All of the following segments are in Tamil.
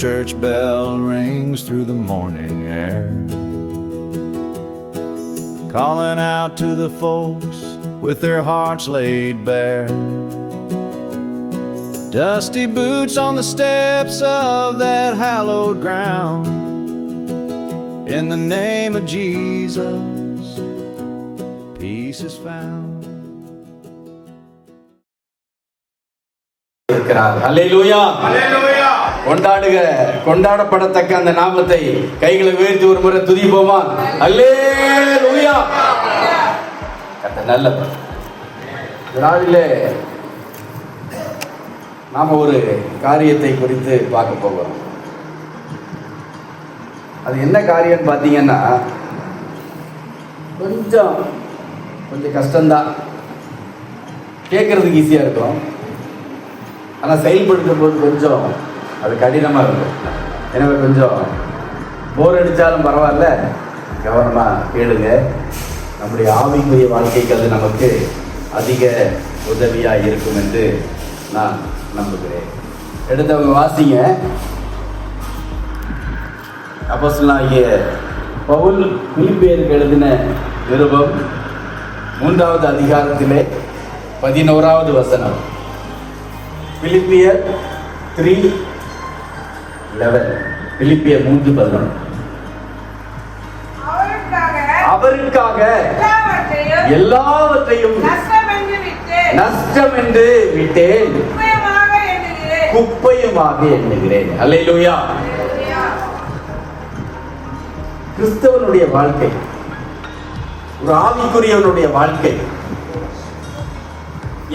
church bell rings through the morning air, calling out to the folks with their hearts laid bare. Dusty boots on the steps of that hallowed ground. In the name of Jesus, peace is found. அல்லேலூயா, அல்லேலூயா. கொண்டாடப்படத்தக்க அந்த நாமத்தை கைகளை உயர்த்தி ஒரு முறை துதிப்போமா? அல்லேலூயா. நல்ல நாளிலே நாம ஒரு காரியத்தை குறித்து பார்க்க போகிறோம். அது என்ன காரியம் பார்த்தீங்கன்னா, கொஞ்சம் கஷ்டம்தான். கேட்கறதுக்கு ஈஸியா இருக்கும், ஆனால் செயல்படுத்தும் போது கொஞ்சம் அது கடினமாக இருக்கும். எனவே கொஞ்சம் போர் அடித்தாலும் பரவாயில்ல, கவனமாக கேளுங்க. நம்முடைய ஆவிக்குரிய வாழ்க்கைக்கு அது நமக்கு அதிக உதவியாக இருக்கும் என்று நான் நம்புகிறேன். எடுத்தவங்க வாசிங்க. அப்போஸ்தலனாகிய பவுல் பிலிப்பியருக்கு எழுதின நிருபம் 3வது அதிகாரத்திலே 11வது வசனம். பிலிப்பியர் 3:11. பிலிப்பியர் 3:11. அவருக்காக எல்லாவற்றையும் நஷ்டம் என்று விட்டேன், குப்பையுமாக எண்ணுகிறேன். அல்லேலூயா. கிறிஸ்தவனுடைய வாழ்க்கை, ஒரு ஆவிக்குரியவனுடைய வாழ்க்கை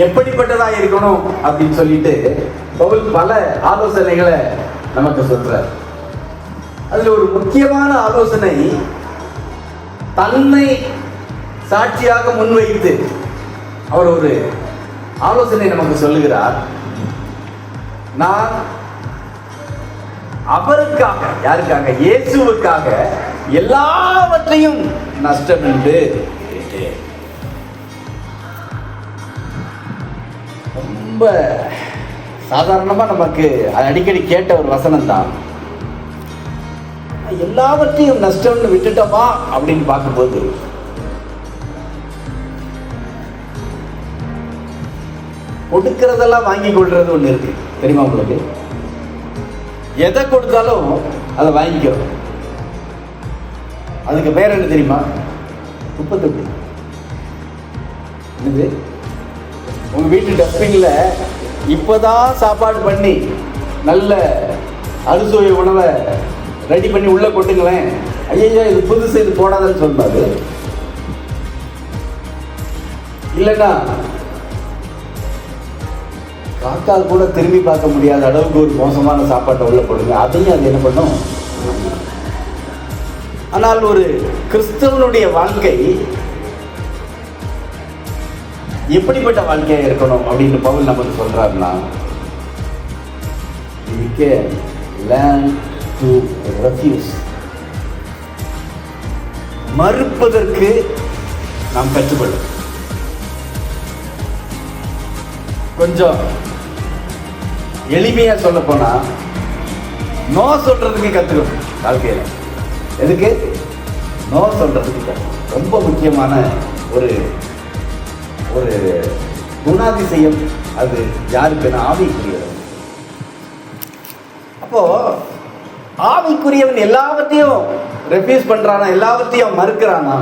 எப்படிப்பட்டதா இருக்கணும் அப்படின்னு சொல்லிட்டு பவுல் பல ஆலோசனைகளை நமக்கு சொல்றார். அதுல ஒரு முக்கியமான ஆலோசனை, தன்னை சாட்சியாக முன்வைத்து அவர் ஒரு ஆலோசனை நமக்கு சொல்லுகிறார். நான் அவருக்காக, யாருக்காக? இயேசுவுக்காக எல்லாவற்றையும் நஷ்டம் என்று விட்டேன். ரொம்ப சாதாரணமா நமக்கு அடிக்கடி கேட்ட ஒரு வசனம் தான். எல்லாவற்றையும் நஷ்டம்னு விட்டுட்டோமா அப்படின்னு பார்க்கும்போது, கொடுக்கிறதெல்லாம் வாங்கி கொள்றது ஒண்ணு இருக்கு, தெரியுமா உங்களுக்கு? எதை கொடுத்தாலும் அதை வாங்கிக்கிறோம். அதுக்கு பேர் என்ன தெரியுமா? குப்பை தொட்டி. என்னது? உங்க வீட்டு டஸ்ட்பின்ல இப்பதான் சாப்பாடு பண்ணி நல்ல அறுசுவை உணவை ரெடி பண்ணி உள்ள கொட்டுங்களேன். ஐயா, இது புதுசு, இது போடாதன்னு சொன்னாரு. இல்லைன்னா காக்கா கூட திரும்பி பார்க்க முடியாத அளவுக்கு ஒரு மோசமான சாப்பாட்டை உள்ள போடுங்க, அதையும் அது என்ன பண்ணும்? ஆனால் ஒரு கிறிஸ்தவனுடைய வாழ்க்கை எப்படிப்பட்ட வாழ்க்கையா இருக்கணும் அப்படின்னு பவுல் நமக்கு சொல்றாருன்னா, we can learn to refuse. மறுப்பதற்கு நாம் கற்றுக்கொள்ளும். கொஞ்சம் எளிமையா சொல்ல போனா, நோ சொல்றதுக்கு கத்துக்கணும் வாழ்க்கையில. எதுக்கு? நோ சொல்றதுக்கு கற்றுக்கணும். ரொம்ப முக்கியமான ஒரு ஒரு குணாதிசயம். அது யாருக்குன்னா ஆவிக்குரியவன். அப்போ ஆவிக்குரியவன் எல்லாவற்றையும் ரெஃப்யூஸ் பண்றானா, எல்லாவற்றையும் மறுக்கிறானா?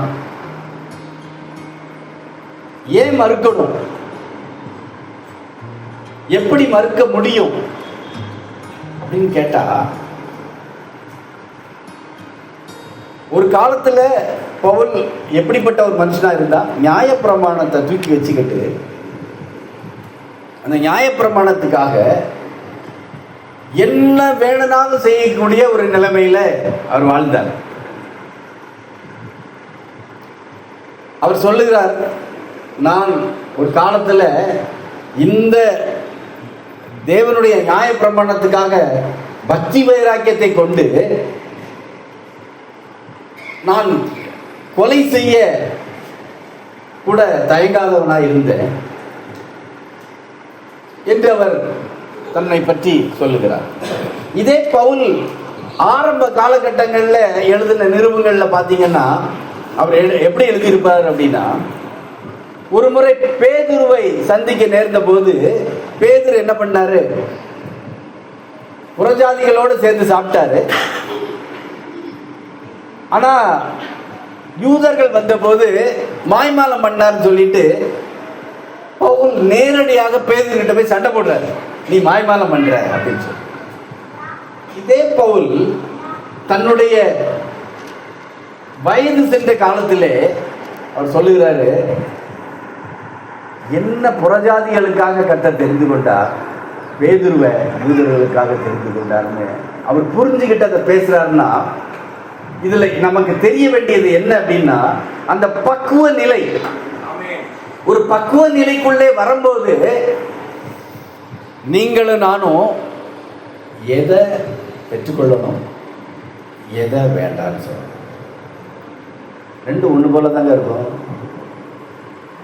ஏன் மறுக்கணும்? எப்படி மறுக்க முடியும் அப்படின்னு கேட்டா, ஒரு காலத்துல பவுல் எப்படிப்பட்ட ஒரு மனுஷனா இருந்தா, நியாயப்பிரமாணத்தை தூக்கி வச்சுக்கிட்டு அந்த நியாயப்பிரமாணத்துக்காக என்ன வேணும்னாலும் செய்யக்கூடிய ஒரு நிலைமையில அவர் வாழ்ந்தார். அவர் சொல்லுகிறார், நான் ஒரு காலத்துல இந்த தேவனுடைய நியாயப்பிரமாணத்துக்காக பக்தி வைராக்கியத்தை கொண்டு நான் கொலை செய்ய கூட தயங்காதவனாய் இருந்தேன் என்று அவர் தன்னை பற்றி சொல்லுகிறார். இதே பவுல் ஆரம்ப காலகட்டங்களில் எழுதின நிருபங்கள்ல பார்த்தீங்கன்னா அவர் எப்படி எழுதியிருப்பார் அப்படின்னா, ஒரு முறை பேதுருவை சந்திக்க நேர்ந்த போது பேதுரு என்ன பண்ணாரு, புறஜாதிகளோடு சேர்ந்து சாப்பிட்டாரு. ஆனா யூதர்கள் வந்த போது மாய்மாலம் பண்ணார்னு சொல்லிட்டு பவுல் நேரடியாக பேதுருகிட்ட போய் சண்டை போடுறாரு, நீ மாய்மாலம் பண்ற அப்படின்னு சொல்லி. இதே பவுல் தன்னுடைய வயது சென்ற காலத்திலே அவர் சொல்லுகிறாரு, என்ன புறஜாதிகளுக்காக கர்த்தர் தெரிந்து கொண்டார், பேதுருவை யூதர்களுக்காக தெரிந்து கொண்டார்னு அவர் புரிஞ்சுக்கிட்டு அதை பேசுறாருன்னா, இதுல நமக்கு தெரிய வேண்டியது என்ன அப்படின்னா, அந்த பக்குவ நிலை, ஒரு பக்குவ நிலைக்குள்ளே வரும்போது நீங்களும் நானும் எதை பெற்றுக்கொள்ளணும், எதை வேண்டாம்னு சொல்லணும். ரெண்டு ஒன்று போல தாங்க இருக்கும்.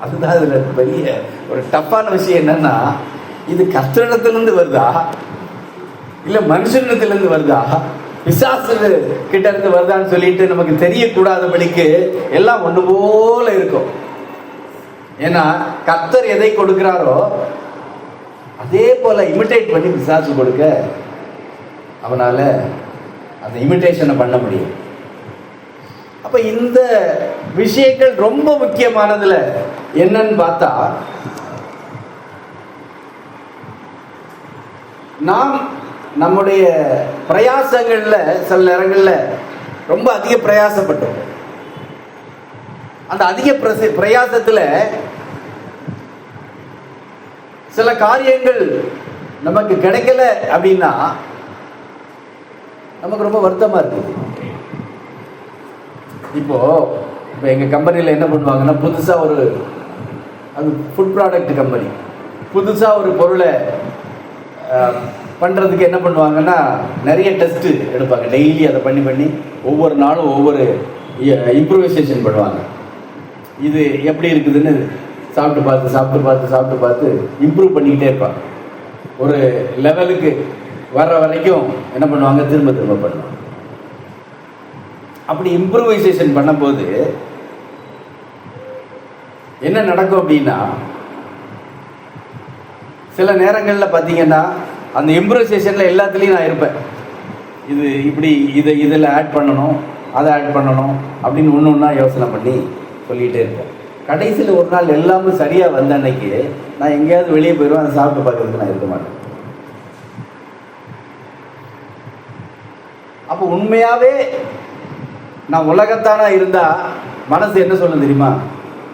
அதுதான் இதுல பெரிய ஒரு டஃப்பான விஷயம். என்னன்னா, இது கர்த்தரிடத்திலிருந்து வருதா இல்ல மனுஷனிடத்திலிருந்து வருதா, பிசாசு கிட்ட இருந்து வருதான்னு சொல்லிட்டு நமக்கு தெரியக்கூடாதபடிக்கு எல்லாம் ஒன்று போல இருக்கும். ஏன்னா கர்த்தர் எதை கொடுக்கிறாரோ அதே போல இமிட்டேட் பண்ணி பிசாசு கொடுக்க அவனால அந்த இமிட்டேஷனை பண்ண முடியும். அப்ப இந்த விஷயங்கள் ரொம்ப முக்கியமானதுல என்னன்னு பார்த்தா, நாம் நம்முடைய பிரயாசங்கள்ல சில நேரங்கள்ல ரொம்ப அதிக பிரயாசப்பட்டோம். அந்த அதிக பிரயாசத்துல சில காரியங்கள் நமக்கு கிடைக்கல அப்படின்னா நமக்கு ரொம்ப வருத்தமா இருக்குது. இப்போ எங்க கம்பெனியில் என்ன பண்ணுவாங்கன்னா, புதுசா ஒரு அது ஃபுட் ப்ராடக்ட் கம்பெனி, புதுசா ஒரு பொருளை பண்றதுக்கு என்ன பண்ணுவாங்கன்னா, நிறைய டெஸ்ட் எடுப்பாங்க. டெய்லி அதை பண்ணி பண்ணி ஒவ்வொரு நாளும் ஒவ்வொரு இம்ப்ரூவைசேஷன் பண்ணுவாங்க. இது எப்படி இருக்குதுன்னு சாப்பிட்டு பார்த்து இம்ப்ரூவ் பண்ணிக்கிட்டே இருப்பாங்க. ஒரு லெவலுக்கு வர்ற வரைக்கும் என்ன பண்ணுவாங்க, திரும்ப பண்ணுவாங்க. அப்படி இம்ப்ரூவைசேஷன் பண்ணும்போது என்ன நடக்கும் அப்படின்னா, சில நேரங்களில் பார்த்தீங்கன்னா அந்த இம்ப்ரூவைசேஷனில் எல்லாத்துலேயும் நான் இருப்பேன். இது இப்படி இதில் ஆட் பண்ணணும், அதை ஆட் பண்ணணும் அப்படின்னு ஒன்று ஒன்றா யோசனை பண்ணி சொல்லிகிட்டே இருப்பேன். கடைசியில் ஒரு நாள் எல்லாமே சரியாக வந்த அன்னைக்கு நான் எங்கேயாவது வெளியே போயிடுவேன். அதை சாப்பிட்டு பார்க்கறதுக்கு நான் இருக்க மாட்டேன். அப்போ உண்மையாகவே நான் உலகத்தானா இருந்தால் மனசு என்ன சொல்லும் தெரியுமா,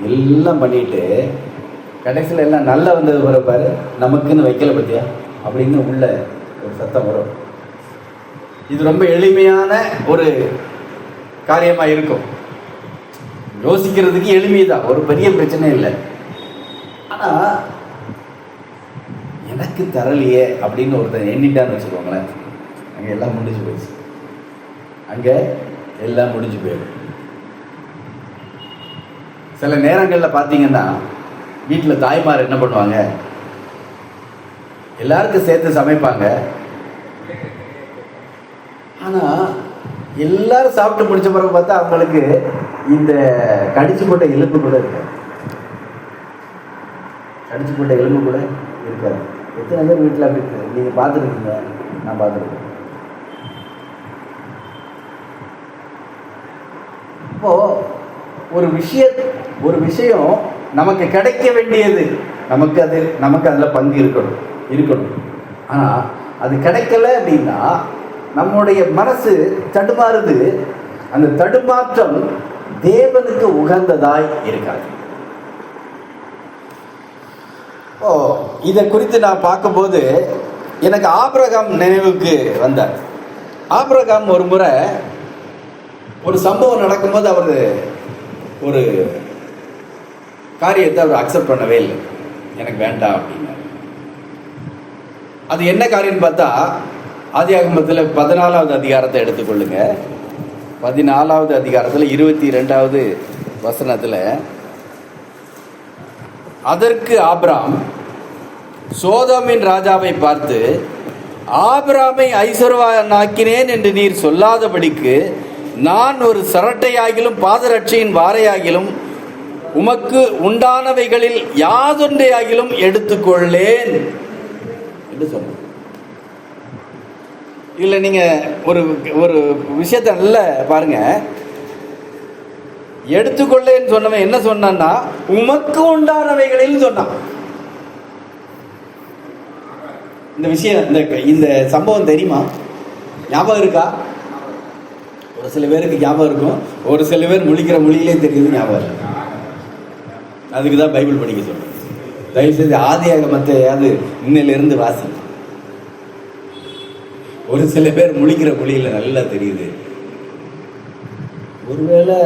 எல்லாம் பண்ணிட்டு கடைசியில் எல்லாம் நல்லா வந்தது பாரு, நமக்குன்னு வைக்கல பத்தியா அப்படின்னு உள்ள ஒரு சத்தம் வரும். இது ரொம்ப எளிமையான ஒரு காரியமாக இருக்கும், யோசிக்கிறதுக்கு எளிமைதான், ஒரு பெரிய பிரச்சனை இல்லை. ஆனால் எனக்கு தரலையே அப்படின்னு ஒருத்தர் எண்ணிட்டான்னு வச்சுக்கோங்களேன், அங்கே எல்லாம் முடிஞ்சு போயிடுச்சு. அங்கே எல்லாம் முடிஞ்சு போயிடும். சில நேரங்களில் பார்த்தீங்கன்னா வீட்டில் தாய்மார் என்ன பண்ணுவாங்க, எல்லாருக்கும் சேர்த்து சமைப்பாங்க. ஆனால் எல்லாரும் சாப்பிட்டு முடிச்ச பிறகு பார்த்தா அவங்களுக்கு இந்த கடிச்சு போட்ட எலும்பு கூட இருக்காது. கடிச்சு போட்ட எலும்பு கூட இருக்காது. எத்தனை பேர் வீட்டில் அப்படி இருக்கு, நீங்கள் பார்த்துருக்கீங்க, நான் பார்த்துருக்கேன். இப்போ ஒரு விஷயம் நமக்கு கிடைக்க வேண்டியது, நமக்கு அதில் பங்கு இருக்கணும். ஆனால் அது கிடைக்கல அப்படின்னா நம்முடைய மனசு தடுமாறுது. அந்த தடுமாற்றம் தேவனுக்கு உகந்ததாய் இருக்காது. இதை குறித்து நான் பார்க்கும்போது எனக்கு ஆபிரகாம் நினைவுக்கு வந்தார். ஆபிரகாம் ஒரு முறை ஒரு சம்பவம் நடக்கும்போது அவர் ஒரு காரியத்தை அவர் அக்செப்ட் பண்ணவே இல்லை, எனக்கு வேண்டாம் அப்படின்னா. அது என்ன காரியம்னு பார்த்தா, ஆதியாகமத்தில் 14வது அதிகாரத்தை எடுத்துக்கொள்ளுங்க. 14வது அதிகாரத்தில் 22வது வசனத்தில், அதற்கு ஆபிராம் சோதோமின் ராஜாவை பார்த்து, ஆபிரகாமை ஐஸ்வர்யவானாக்கினேன் என்று நீர் சொல்லாதபடிக்கு நான் ஒரு சரட்டையாகிலும் பாதரட்சையின் வாரையாகிலும் உமக்கு உண்டானவைகளில் யாதொன்றையாகிலும் எடுத்துக்கொள்ளேன் என்று சொன்ன. இல்லை, நீங்க ஒரு விஷயத்த நல்ல பாருங்க. எடுத்துக்கொள்ளேன்னு சொன்னவன் என்ன சொன்னான்னா, உமக்கு உண்டானவைகளில் சொன்னான். இந்த விஷயம், இந்த சம்பவம் தெரியுமா? ஞாபகம் இருக்கா? ஒரு சில பேருக்கு ஞாபகம் இருக்கும், ஒரு சில பேர் முழிக்கிற மொழியிலே தெரியுது ஞாபகம் இல்லை. அதுக்கு தான் பைபிள் படிக்க சொல்றேன். தயவுசெய்து ஆதியாகமத்தையாவது இன்னிலிருந்து வாசி. ஒரு சில பேர் முழிக்கிற மொழியில நல்லா தெரியுது. ஒருவேளை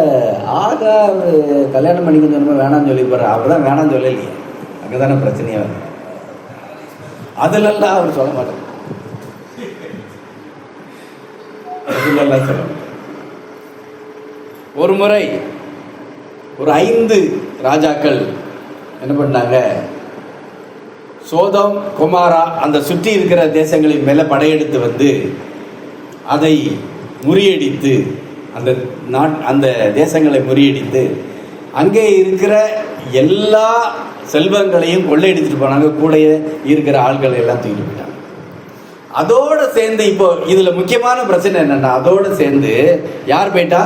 ஆகார் கல்யாணம் பண்ணிக்க சொன்ன வேணாம்னு சொல்லி போற, அவர் தான் வேணாம்னு சொல்லலையே, அங்கதானே பிரச்சனையா வருது. அதுலெல்லாம் அவர் சொல்ல மாட்டார். அதுலெல்லாம் சொல்ல மாட்டார். ஒரு முறை ஒரு 5 ராஜாக்கள் என்ன பண்ணாங்க, சோதோம் கொமாரா அந்த சுற்றி இருக்கிற தேசங்களின் மேல படையெடுத்து வந்து அதை முறியடித்து, அந்த தேசங்களை முறியடித்து அங்கே இருக்கிற எல்லா செல்வங்களையும் கொள்ளையடித்துட்டு போனாங்க. கூட இருக்கிற ஆள்களை எல்லாம் தூக்கிட்டு போயிட்டாங்க. அதோட சேர்ந்து இப்போ இதுல முக்கியமான பிரச்சனை என்னன்னா, அதோட சேர்ந்து யார் போயிட்டா?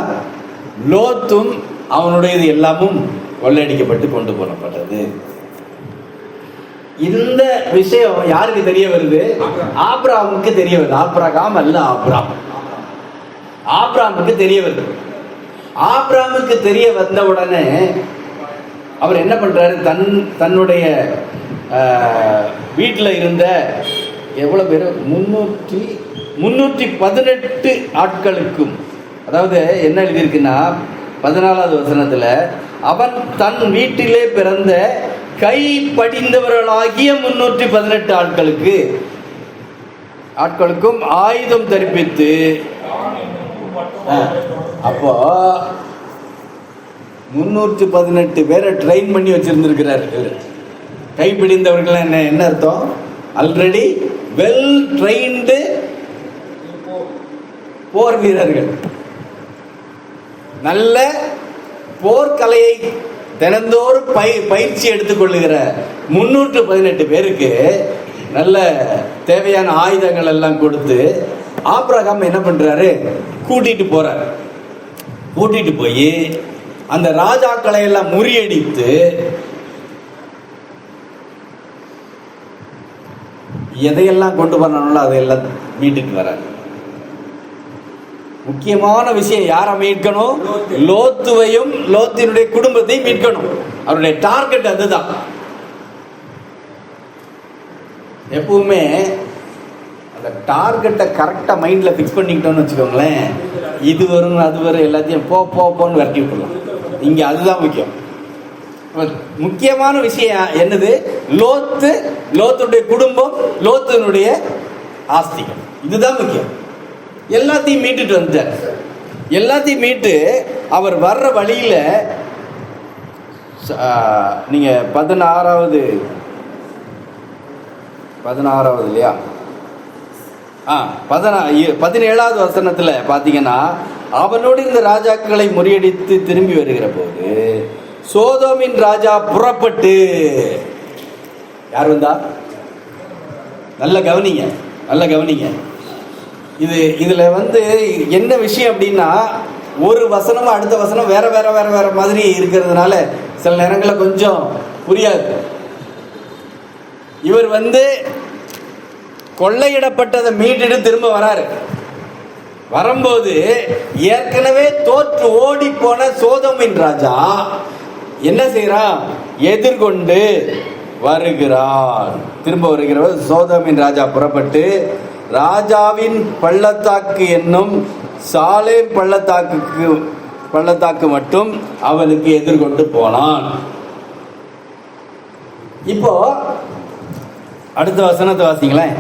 லோத்தும் அவனுடைய இது எல்லாமும் கொள்ளையடிக்கப்பட்டு கொண்டு போனப்பட்டது. இந்த விஷயம் யாருக்கு தெரிய வருது? ஆபிரகாமுக்கு தெரிய வருது. ஆபிரகாம் அல்ல, ஆபிரகாமுக்கு தெரிய வருது. ஆபிரகாமுக்கு தெரிய வந்த உடனே அவர் என்ன பண்றாரு, தன்னுடைய வீட்டில் இருந்த எவ்வளவு பேர், 318 ஆட்களுக்கும், அதாவது என்ன எழுதியிருக்குன்னா 14வது வசனத்துல, அவன் தன் வீட்டிலே பிறந்த கை படிந்தவர்களாகிய 318 ஆட்களுக்கும் ஆயுதம் தரிப்பித்து, அப்போ 318 பேரை ட்ரெயின் பண்ணி வச்சிருந்திருக்கிறார். கைப்பிடிந்தவர்கள் என்ன அர்த்தம்? ஆல்ரெடி வெல் ட்ரெயின்டு போர் வீரர்கள், நல்ல போர்க்கலையை தினந்தோறும் பயிற்சி எடுத்துக்கொள்ளுகிற 318 பேருக்கு நல்ல தேவையான ஆயுதங்கள் எல்லாம் கொடுத்து ஆபிரகாம் என்ன பண்றாரு, கூட்டிட்டு போறாரு. கூட்டிட்டு போய் அந்த ராஜாக்களை எல்லாம் முறியடித்து எதையெல்லாம் கொண்டு வரணும்ல அதையெல்லாம் மீட்டுட்டு வர்றாரு. முக்கியமான விஷயம் யாரை மீட்கணும்? லோத்துவையும் லோத்தினுடைய குடும்பத்தையும் மீட்கணும். அவருடைய டார்கெட் அதுதான். எப்பவுமே அந்த டார்கெட்டை கரெக்டா மைண்ட்ல பிக்ஸ் பண்ணிக்கிட்டோம்னு வச்சுக்கோங்களேன், இது வரும் அது வரும் எல்லாத்தையும் போன்னு விரட்டி விட்டுலாம். இங்க அதுதான் முக்கியம். முக்கியமான விஷயம் என்னது? லோத்துடைய குடும்பம், லோத்தினுடைய ஆஸ்திகள், இதுதான் முக்கியம். எல்லாத்தையும் மீட்டுட்டு வந்தார். எல்லாத்தையும் மீட்டு அவர் வர்ற வழியில நீங்க 16வது இல்லையா, 17வது வசனத்துல பாத்தீங்கன்னா, அவனோடு இந்த ராஜாக்களை முறியடித்து திரும்பி வருகிற போது சோதோமின் ராஜா புறப்பட்டு, யார் வந்தா? நல்ல கவனிங்க. இதுல என்ன விஷயம் அப்படின்னா, ஒரு வசனமும் அடுத்த வசனம் வேற வேற வேற வேற மாதிரி இருக்கிறதுனால சில நேரங்களில் கொஞ்சம் புரியாது. இவர் கொள்ளையிடப்பட்டதை மீட்டுட்டு திரும்ப வராரு. வரும்போது ஏற்கனவே தோற்று ஓடி போன சோதோமின் ராஜா என்ன செய்யறான்? எதிர்கொண்டு வருகிறார். திரும்ப வருகிறவர் சோதோமின் ராஜா புறப்பட்டு ராஜாவின் பள்ளத்தாக்கு என்னும் சாலேம் பள்ளத்தாக்கு மட்டும் அவனுக்கு எதிர்கொண்டு போனான். இப்போ அடுத்த வசனத்தை வாசிங்களேன்.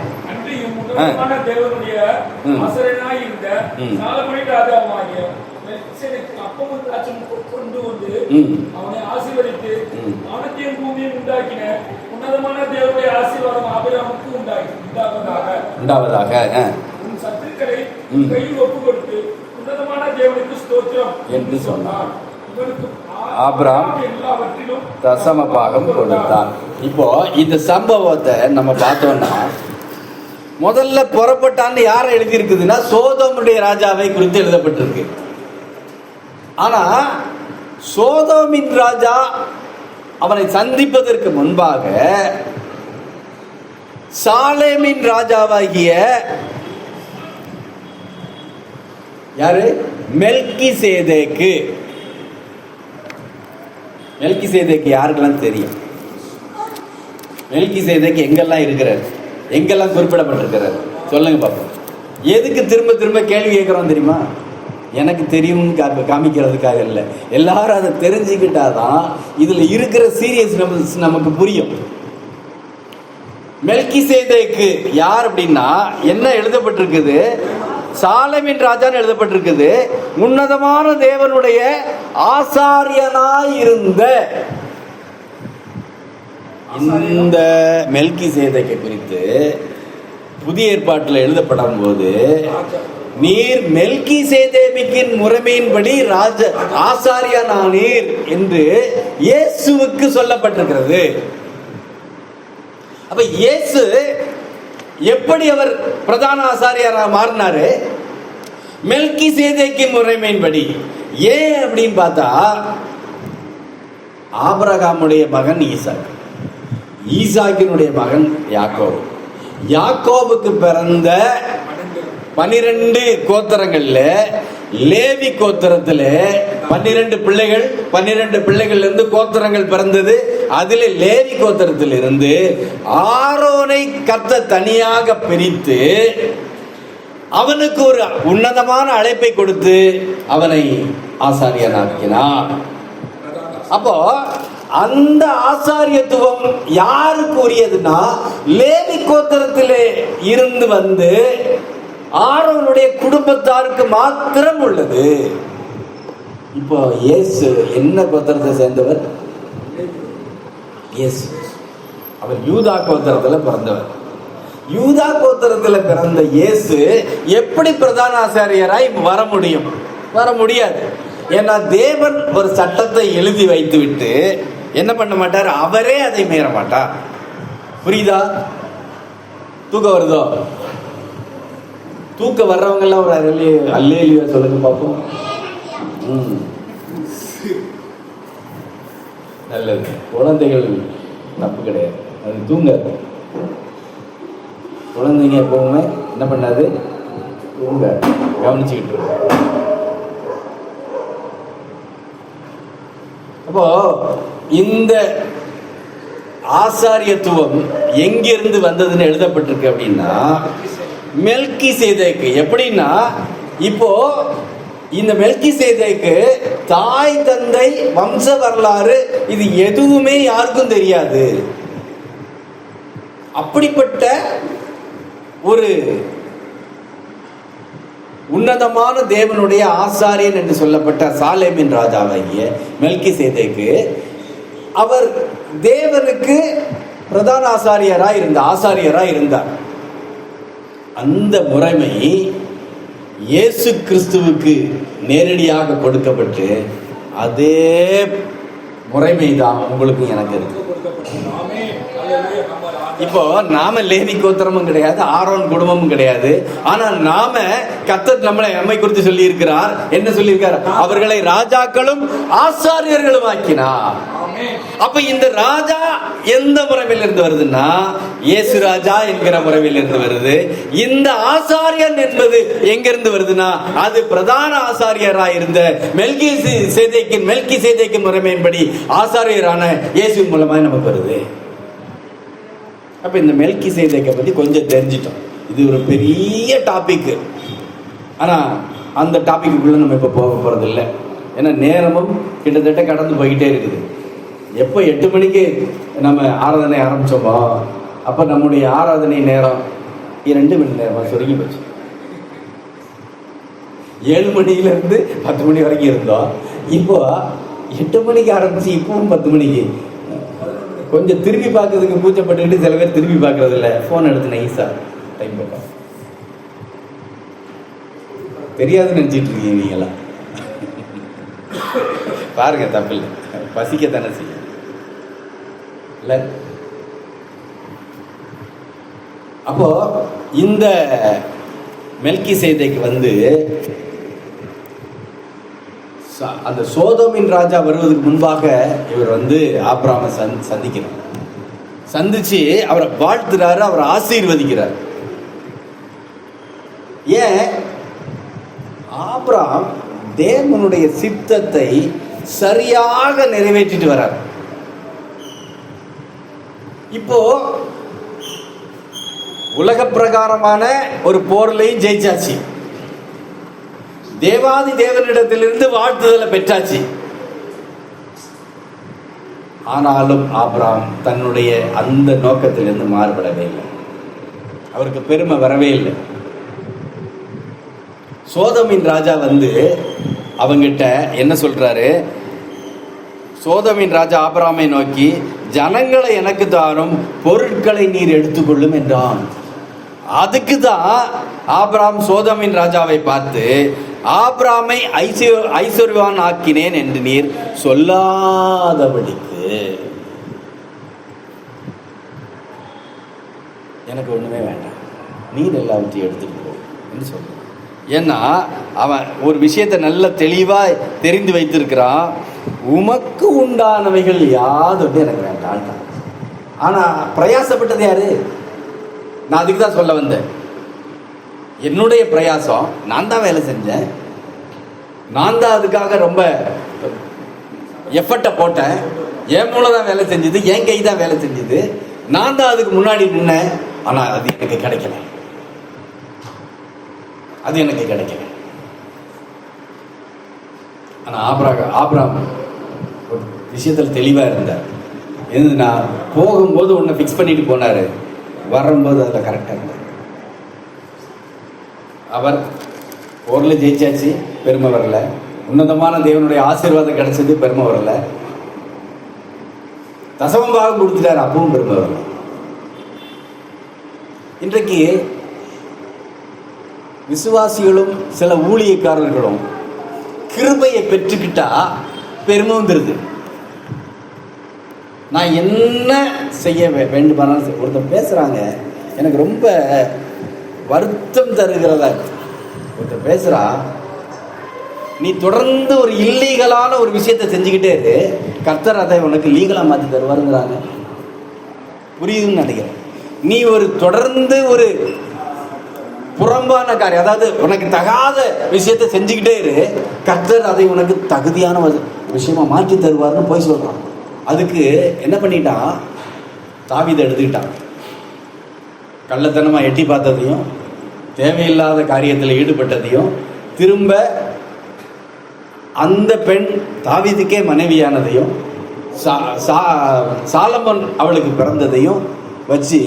அவனை ஆசீர்வதித்து வானத்தையும் பூமியும் உண்டாக்கின உன்னதமான தேவனுடைய ஆசீர்வாதம் ஆபிரகாமுக்கு உண்டாயிற்று. உண்டாவதாக. உன் சத்துருக்களை உன் கையில் ஒப்புக் கொடுத்து உன்னதமான தேவனுக்கு ஸ்தோத்திரம் என்று சொன்னார். இவனுக்கு ஆபிரகாம் எல்லாவற்றிலும் தசம பாகம் கொடுத்தார். இப்போ இந்த சம்பவத்தை நம்ம பார்த்தோம்னா, முதல்ல புறப்பட்டான்னு யாரை எழுதியிருக்குதுன்னா சோதோமுடைய ராஜாவை குறித்து எழுதப்பட்டிருக்கு. ஆனா சோதோமின் ராஜா அவனை சந்திப்பதற்கு முன்பாக சாலேமின் ராஜாவாகிய யாரு? மெல்கிசேதேக்கு. மெல்கிசேதேக்கு யாருக்கெல்லாம் தெரியும்? மெல்கிசேதேக்கு எங்கெல்லாம் இருக்கிறார், எங்கெல்லாம் குறிப்பிடப்பட்டிருக்கிறார் சொல்லுங்க பாப்போம். எதுக்கு திரும்ப திரும்ப கேள்வி கேட்கிறோம் தெரியுமா? எனக்கு தெரியும் காமிக்கிறதுக்காக இல்லை, எல்லாரும் அதை தெரிஞ்சுக்கிட்டாதான் இதுல இருக்கிற சீரியஸ் நமக்கு புரியும். மெல்கிசேதேக்கு யார் அப்படின்னா என்ன எழுதப்பட்டிருக்குது? சாலேமின் ராஜான்னு எழுதப்பட்டிருக்குது. உன்னதமான தேவனுடைய ஆசாரியனாய் இருந்த இந்த மெல்கிசேதேக்கை குறித்து புதிய ஏற்பாட்டில் எழுதப்படும் போது, நீர் மெல்கிசேதேக்கின் முறைமையின்படி ஆசாரியனானீர் என்று இயேசுவுக்கு சொல்லப்பட்டிருக்கிறது. அப்ப இயேசு எப்படி அவர் பிரதான ஆசாரியராக மாறினாரு? மெல்கிசேதேக்கின் முறைமையின்படி. ஏன் அப்படின்னு பார்த்தா, ஆபிரகாமுடைய மகன் ஈசாக், ஈசாக்கினுடைய மகன் யாக்கோபு, யாக்கோபுக்கு பிறந்த 12 கோத்திரங்கள்ல லேவி கோத்திரத்துல 12 பிள்ளைகள், 12 பிள்ளைகள் இருந்து கோத்திரங்கள் பிறந்தது. அதில் லேவி கோத்திரத்தில் இருந்து ஆரோனை கர்த்தர் தனியாக பிரித்து அவனுக்கு ஒரு உன்னதமான அழைப்பை கொடுத்து அவனை ஆசாரியனாக்கினார். அப்போ அந்த ஆசாரியத்துவம் யாருக்கு உரியதுன்னா, லேவி கோத்திரத்திலே இருந்து வந்து ஆரோனுடைய குடும்பத்தாருக்கு மாத்திரம் உள்ளது. இப்போ இயேசு என்ன கோத்திரத்தை சேர்ந்தவர்? இயேசு அவர் யூதா கோத்திரத்தில் பிறந்தவர். யூதா கோத்திரத்தில் பிறந்த இயேசு எப்படி பிரதான ஆசாரியராய் வர முடியும்? வர முடியாது. ஏன்னா தேவன் ஒரு சட்டத்தை எழுதி வைத்து விட்டு என்ன பண்ண மாட்டார்? அவரே அதை மீற மாட்டார். புரியுதா? தூக்கம் வருதோ? தூக்க வர்றவங்க எல்லாம் ஒரு அல்லேலியா சொல்லுங்க பார்ப்போம். நல்லது. குழந்தைகள் தப்பு கிடையாது, அது தூங்க. குழந்தைங்க எப்பவுமே என்ன பண்ணாது? தூங்க. கவனிச்சுக்கிட்டு இருக்கு. அப்போ இந்த ஆசாரியத்துவம் எங்கிருந்து வந்ததுன்னு எழுதப்பட்டிருக்கு அப்படின்னா, மெல்கிசேதேக்கு. எப்படின்னா, இப்போ இந்த மெல்கிசேதேக்கு தாய் தந்தை வம்ச வரலாறு இது எதுவுமே யாருக்கும் தெரியாது. அப்படிப்பட்ட ஒரு உன்னதமான தேவனுடைய ஆசாரியன் என்று சொல்லப்பட்ட சாலேமின் ராஜாவாகிய மெல்கிசேதேக்கு அவர் தேவனுக்கு பிரதான ஆசாரியராய் இருந்தார். அந்த முறைமை இயேசு கிறிஸ்துவுக்கு நேரடியாக கொடுக்கப்பட்டு அதே முறைமை தான் உங்களுக்கு எனக்கு இருக்கு. இப்போ நாம லேவி கோத்திரமும் கிடையாது, ஆரோன் குடும்பமும் கிடையாது. ஆனா நாம கர்த்தர் நம்மை குறித்து சொல்லி இருக்கிறார். என்ன சொல்லி இருக்கார்? அவர்களை ராஜாக்களும் ஆசாரியர்களும் ஆக்கினார். அப்ப இந்த ராஜா எந்த முறையில் இருந்து வருதுன்னா, இயேசு ராஜா என்கிற முறையில் இருந்து வருது. இந்த ஆசாரியன் என்பது எங்கிருந்து வருதுன்னா, அது பிரதான ஆசாரியராய் இருந்த மெல்கிசேதேக்கின் முறைமையின்படி ஆசாரியரான இயேசு மூலமாக நமக்கு வருது. அப்ப இந்த மெல்கிசேதேக்கை பத்தி கொஞ்சம் தெரிஞ்சிட்டோம். இது ஒரு பெரிய டாபிக். ஆனா அந்த டாபிக்குள்ள நம்ம இப்ப போக போறது இல்லை. ஏன்னா நேரமும் கிட்டத்தட்ட கடந்து போய்கிட்டே இருக்குது. எப்போ 8 மணிக்கு நம்ம ஆராதனை ஆரம்பிச்சோமோ அப்ப நம்முடைய ஆராதனை நேரம் 2 மணி நேரம் சுருங்கி போச்சு. 7 மணியிலிருந்து 10 மணி வரைக்கும் இருந்தோம். இப்போ 8 மணிக்கு ஆரம்பிச்சு இப்பவும் 10 மணிக்கு கொஞ்சம் திரும்பி பார்க்கறதுக்கு கூச்சப்பட்டுக்கிட்டு சில பேர் திரும்பி பார்க்கறது இல்லை, ஃபோன் எடுத்து நைஸா டைம் பார்க்க தெரியாதுன்னு நினச்சிட்டு இருக்கீங்க நீங்களா. பாருங்க, தப்பில்லை, பசிக்கத்தானே செய்யும் இல்லை. அப்போ இந்த மெல்கிசேதேக்கு வந்து அந்த சோதோமின் ராஜா வருவதற்கு முன்பாக இவர் வந்து ஆபிரகாமை சந்திக்கிறார். சந்திச்சு அவரை வாழ்த்துறாரு, அவரை ஆசீர்வதிக்கிறார். ஏன்? ஆபிரகாம் தேவனுடைய சித்தத்தை சரியாக நிறைவேற்றிட்டு வர்றார். இப்போ உலக பிரகாரமான ஒரு போர்லையும் ஜெயிச்சாச்சு, தேவாதி தேவனிடத்திலிருந்து வாழ்த்துதலை பெற்றாச்சு. ஆனாலும் ஆபிரகாம் தன்னுடைய அந்த நோக்கத்திலிருந்து மாறுபடவே இல்லை, அவருக்கு பெருமை வரவே இல்லை. சோதோமின் ராஜா வந்து அவங்கிட்ட என்ன சொல்றாரு? சோதோமின் ராஜா ஆபிரகாமை நோக்கி, ஜனங்களை எனக்கு தாரும், பொருட்களை நீர் எடுத்துக்கொள்ளும் என்றான். அதுக்கு தான் ஆபிரகாம் சோதோமின் ராஜாவை பார்த்து, ஆபிரகாமை ஐஸ்வர்யவான் ஆக்கினேன் என்று நீர் சொல்லாதபடிக்கு எனக்கு ஒண்ணுமே வேண்டாம், நீர் எல்லாவற்றையும் எடுத்துட்டு போ என்று சொல்ற. ஏன்னா அவன் ஒரு விஷயத்தை நல்ல தெளிவாய் தெரிந்து வைத்திருக்கிறான். உமக்கு உண்டானவைகள் யாதொன்று எனக்கு வேண்டாம். ஆனா பிரயாசப்பட்டது யாரு? நான் அதுக்கு தான் சொல்ல வந்தேன். என்னுடைய பிரயாசம், நான் தான் வேலை செஞ்சேன், நான் தான் அதுக்காக ரொம்ப எஃபர்ட்டை போட்டேன், என் மூலம் தான் வேலை செஞ்சது, என் கை தான் வேலை செஞ்சது, நான் தான் அதுக்கு முன்னாடி நின்னேன். ஆனா அது எனக்கு கிடைக்கல, அது எனக்கு கிடைக்கல. ஆனா ஆபிரகாம் ஒரு விஷயத்துல தெளிவா இருந்தார். நான் போகும்போது ஒன்னு ஃபிக்ஸ் பண்ணிட்டு போனாரு, வரும்போது அதில் கரெக்டாக இருந்தார். அவர் போர்ல ஜெயிச்சாச்சு, பெருமை வரல. உன்னதமான தேவனுடைய ஆசீர்வாதம் கிடைச்சது, பெருமை வரல. தசமம் பாகம் கொடுத்துட்டாரு, அப்பவும் பெருமை வரல. இன்றைக்கு விசுவாசிகளும் சில ஊழியக்காரர்களும் கிருபையை பெற்றுக்கிட்டா பெருமை வந்துருது. நான் என்ன செய்ய வேண்டுமானாலும் ஒருத்தர் பேசுறாங்க, எனக்கு ரொம்ப வருத்தம் தருகிறதா. ஒருத்தர் பேசுறா, நீ தொடர்ந்து ஒரு இல்லீகலான ஒரு விஷயத்தை செஞ்சுக்கிட்டே இரு, கர்த்தர் அதை உனக்கு லீகலா மாத்தி தருவாருங்கிறாங்க. புரியுதுன்னு நினைக்கிறேன். நீ ஒரு தொடர்ந்து ஒரு புறம்பான காரியம், அதாவது உனக்கு தகாத விஷயத்தை செஞ்சுக்கிட்டே இரு, கர்த்தர் அதை உனக்கு தகுதியான விஷயமா மாற்றி தருவார்னு போய் சொல்றான். அதுக்கு என்ன பண்ணிட்டான்? தாவீதை எடுத்துக்கிட்டான். கள்ளத்தனமா எட்டி பார்த்ததையும், தேவையில்லாத காரியத்தில் ஈடுபட்டதையும், திரும்ப அந்த பெண் தாவீதுக்கே மனைவியானதையும், சாலமோன் அவளுக்கு பிறந்ததையும் வச்சு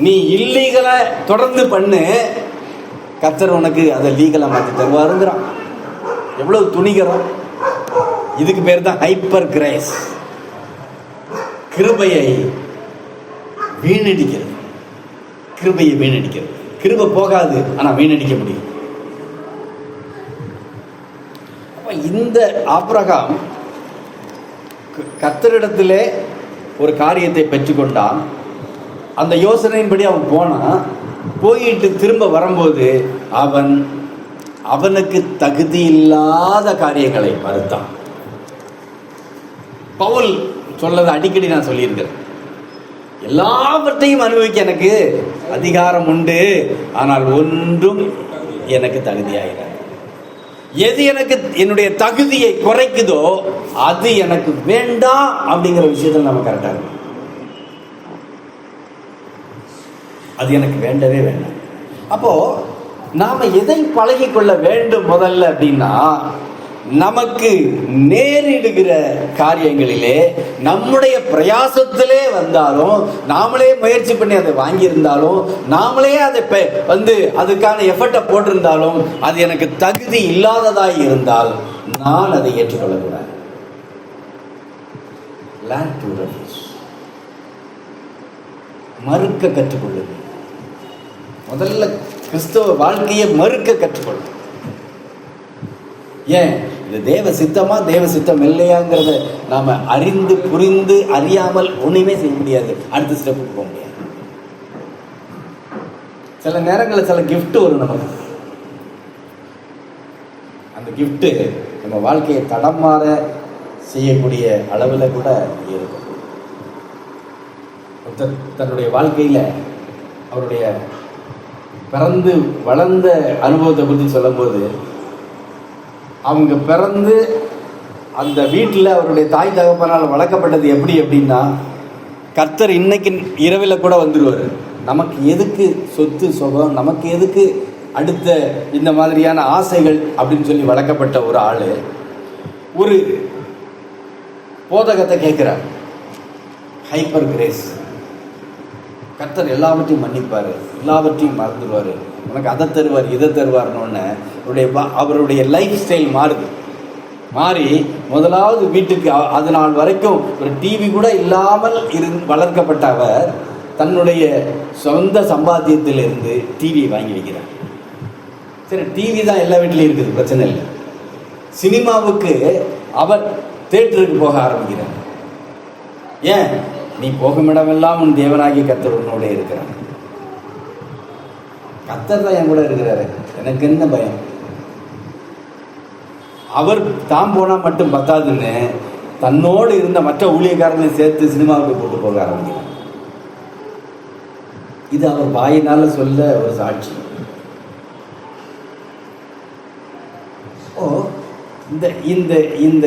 நீ இல்லீகலா தொடர்ந்து பண்ணு, கர்த்தர் உனக்கு அதை லீகலா மாற்றி தருவாருங்கிறான். எவ்வளவு துணிகரம்! இதுக்கு பேர் தான் ஹைப்பர் கிரேஸ். கிருபையை வீணடிக்கிறது, கிருபையை வீணடிக்கிறது. கிருபை போகாது, ஆனா வீணடிக்க முடியும். இந்த ஆபிரகாம் கர்த்தரிடத்திலே ஒரு காரியத்தை பெற்றுக்கொண்டான். அந்த யோசனையின்படி அவன் போனான். போயிட்டு திரும்ப வரும்போது அவனுக்கு தகுதி இல்லாத காரியங்களை மறுத்தான். பவுல் சொல்லதை அடிக்கடி நான் சொல்லியிருக்கிறேன். எல்லாவற்றையும் அனுபவிக்க எனக்கு அதிகாரம் உண்டு, ஆனால் ஒன்றும் எனக்கு தகுதியாயிர. எது எனக்கு என்னுடைய தகுதியை குறைக்குதோ அது எனக்கு வேண்டாம் அப்படிங்கிற விஷயத்தில் நம்ம கரெக்டா இருக்கும். அது எனக்கு வேண்டவே வேண்டாம். அப்போ நாம எதை பழகிக்கொள்ள வேண்டும் முதல்ல அப்படின்னா, நமக்கு நேரிடுகிற காரியங்களிலே நம்முடைய பிரயாசத்திலே வந்தாலும், நாமளே முயற்சி பண்ணி அதை வாங்கியிருந்தாலும், நாமளே அதை அதுக்கான எஃபர்ட்டை போட்டிருந்தாலும், அது எனக்கு தகுதி இல்லாததாய் இருந்தால் நான் அதை ஏற்றுக்கொள்ளக்கூடாது. மறுக்க கற்றுக்கொள்ளுங்க. முதல்ல கிறிஸ்தவ வாழ்க்கையை மறுக்க கற்றுக்கொள்ளுங்க. ஏன்? இது தேவ சித்தமா தேவ சித்தம் இல்லையாங்கிறத நாம அறிந்து புரிந்து அறியாமல் ஒண்ணுமே செய்ய முடியாது, அடுத்த ஸ்டெப்புக்கு போக முடியாது. சில நேரங்களில் சில கிஃப்ட் வரும் நமக்கு. அந்த கிஃப்ட் நம்ம வாழ்க்கையை தடமாற செய்யக்கூடிய அளவில் கூட இருக்கும். தன்னுடைய வாழ்க்கையில் அவருடைய பிறந்து வளர்ந்த அனுபவத்தை குறித்து சொல்லும்போது, அவங்க பிறந்து அந்த வீட்டில் அவருடைய தாய் தகப்பனால் வளர்க்கப்பட்டது எப்படி அப்படின்னா, கர்த்தர் இன்னைக்கு இரவில் கூட வந்துடுவார். நமக்கு எதுக்கு சொத்து சுகம், நமக்கு எதுக்கு அடுத்த இந்த மாதிரியான ஆசைகள் அப்படின்னு சொல்லி வளர்க்கப்பட்ட ஒரு ஆள் ஒரு போதகத்தை கேட்குறார். Hyper grace. கர்த்தர் எல்லாவற்றையும் மன்னிப்பார், எல்லாவற்றையும் மறந்துடுவார், உனக்கு அதை தருவார் இதை தருவார்னு அவருடைய லைஃப் ஸ்டைல் மாறி முதலாவது வீட்டுக்கு அது நாள் வரைக்கும் ஒரு டிவி கூட இல்லாமல் வளர்க்கப்பட்ட அவர் தன்னுடைய சொந்த சம்பாத்தியத்திலிருந்து டிவியை வாங்கி வைக்கிறார். சரி, டிவி தான் எல்லா வீட்லையும் இருக்குது, பிரச்சனை இல்லை. சினிமாவுக்கு அவர் தியேட்டருக்கு போக ஆரம்பிக்கிறார். ஏன்? நீ போகும் இடமெல்லாம் உன் தேவனாகிய கர்த்தர் உன்னோட இருக்கிறார். கர்த்தர் தான் என் கூட இருக்கிறாரு, எனக்கு என்ன பயம்? அவர் தான் போனால் மட்டும் பத்தாதுன்னு தன்னோடு இருந்த மற்ற ஊழியக்காரர்களை சேர்த்து சினிமாவுக்கு போட்டு போக ஆரம்பிக்கிறார். இது அவர் வாயினால சொல்ல ஒரு சாட்சி. இந்த இந்த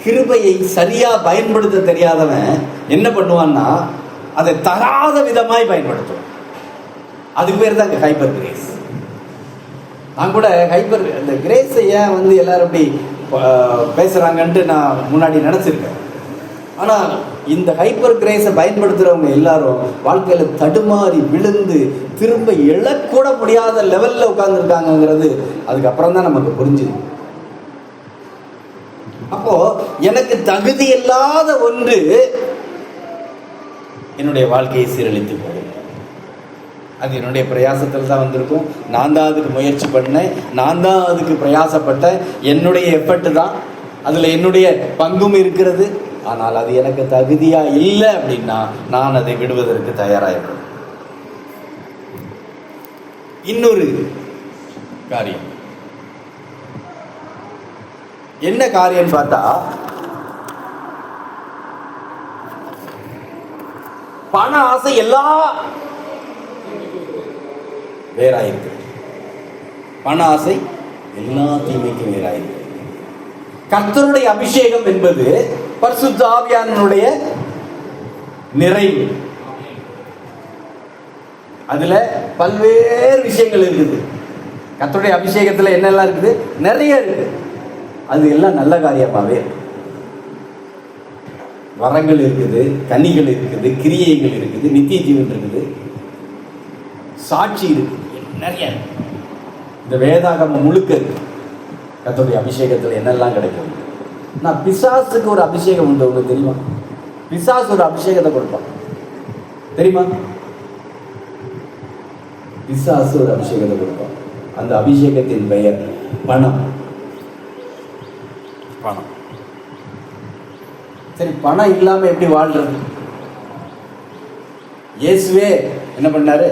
கிருபையை சரியா பயன்படுத்த தெரியாதவன் என்ன பண்ணுவான்னா, அதை தகாத விதமாய் பயன்படுத்தும். அதுக்கு பேர் தான் ஹைப்பர் கிரேஸ். நான் கூட இந்த கிரேஸை ஏன் எல்லாரும் அப்படி பேசுறாங்கன்ட்டு நான் முன்னாடி நினைச்சிருக்கேன். ஆனால் இந்த ஹைப்பர் கிரேஸை பயன்படுத்துறவங்க எல்லாரும் வாழ்க்கையில தடுமாறி விழுந்து திரும்ப எழக்கூட முடியாத லெவல்ல உட்கார்ந்துருக்காங்கிறது அதுக்கப்புறம் தான் நமக்கு புரிஞ்சுது. அப்போ எனக்கு தகுதி இல்லாத ஒன்று என்னுடைய வாழ்க்கையை சீரழித்து போடும். அது என்னுடைய பிரயாசத்தில் தான் வந்திருக்கும். நான் தான் அதுக்கு முயற்சி பண்ணேன், நான் தான் அதுக்கு பிரயாசப்பட்டேன், என்னுடைய எஃபர்ட் தான், அதில் என்னுடைய பங்கும் இருக்கிறது. ஆனால் அது எனக்கு தகுதியா இல்லை அப்படின்னா நான் அதை விடுவதற்கு தயாராகிறேன். இன்னொரு காரியம் என்ன காரியம் பார்த்தா, பண ஆசை எல்லா வேறாயிருக்கு. பண ஆசை எல்லா தீமைக்கும் வேறாயிருக்கு. கர்த்தருடைய அபிஷேகம் என்பது பரிசுத்த ஆவியானவருடைய நிறைவு. அதுல பல்வேறு விஷயங்கள் இருக்குது. கர்த்தருடைய அபிஷேகத்துல என்னெல்லாம் இருக்குது? நிறைய இருக்குது. அது எல்லாம் நல்ல காரியமாவே இருக்கு. வரங்கள் இருக்குது, கனிகள் இருக்குது, கிரியைகள் இருக்குது, நித்திய ஜீவன் இருக்குது, சாட்சி இருக்குது, நிறைய. இந்த வேதாகமம் முழுக்க இருக்கு. கர்த்தருடைய அபிஷேகத்தில் என்னெல்லாம் கிடைக்கும்? நான் பிசாசுக்கு ஒரு அபிஷேகம் உண்டு, உங்களுக்கு தெரியுமா? பிசாசு ஒரு அபிஷேகத்தை கொடுப்பான், தெரியுமா? பிசாசு ஒரு அபிஷேகத்தை கொடுப்பான். அந்த அபிஷேகத்தின் பெயர் பணம். பணம். சரி, பணம் இல்லாம எப்படி வாழ்றது? இயேசுவே என்ன பண்ணாரு?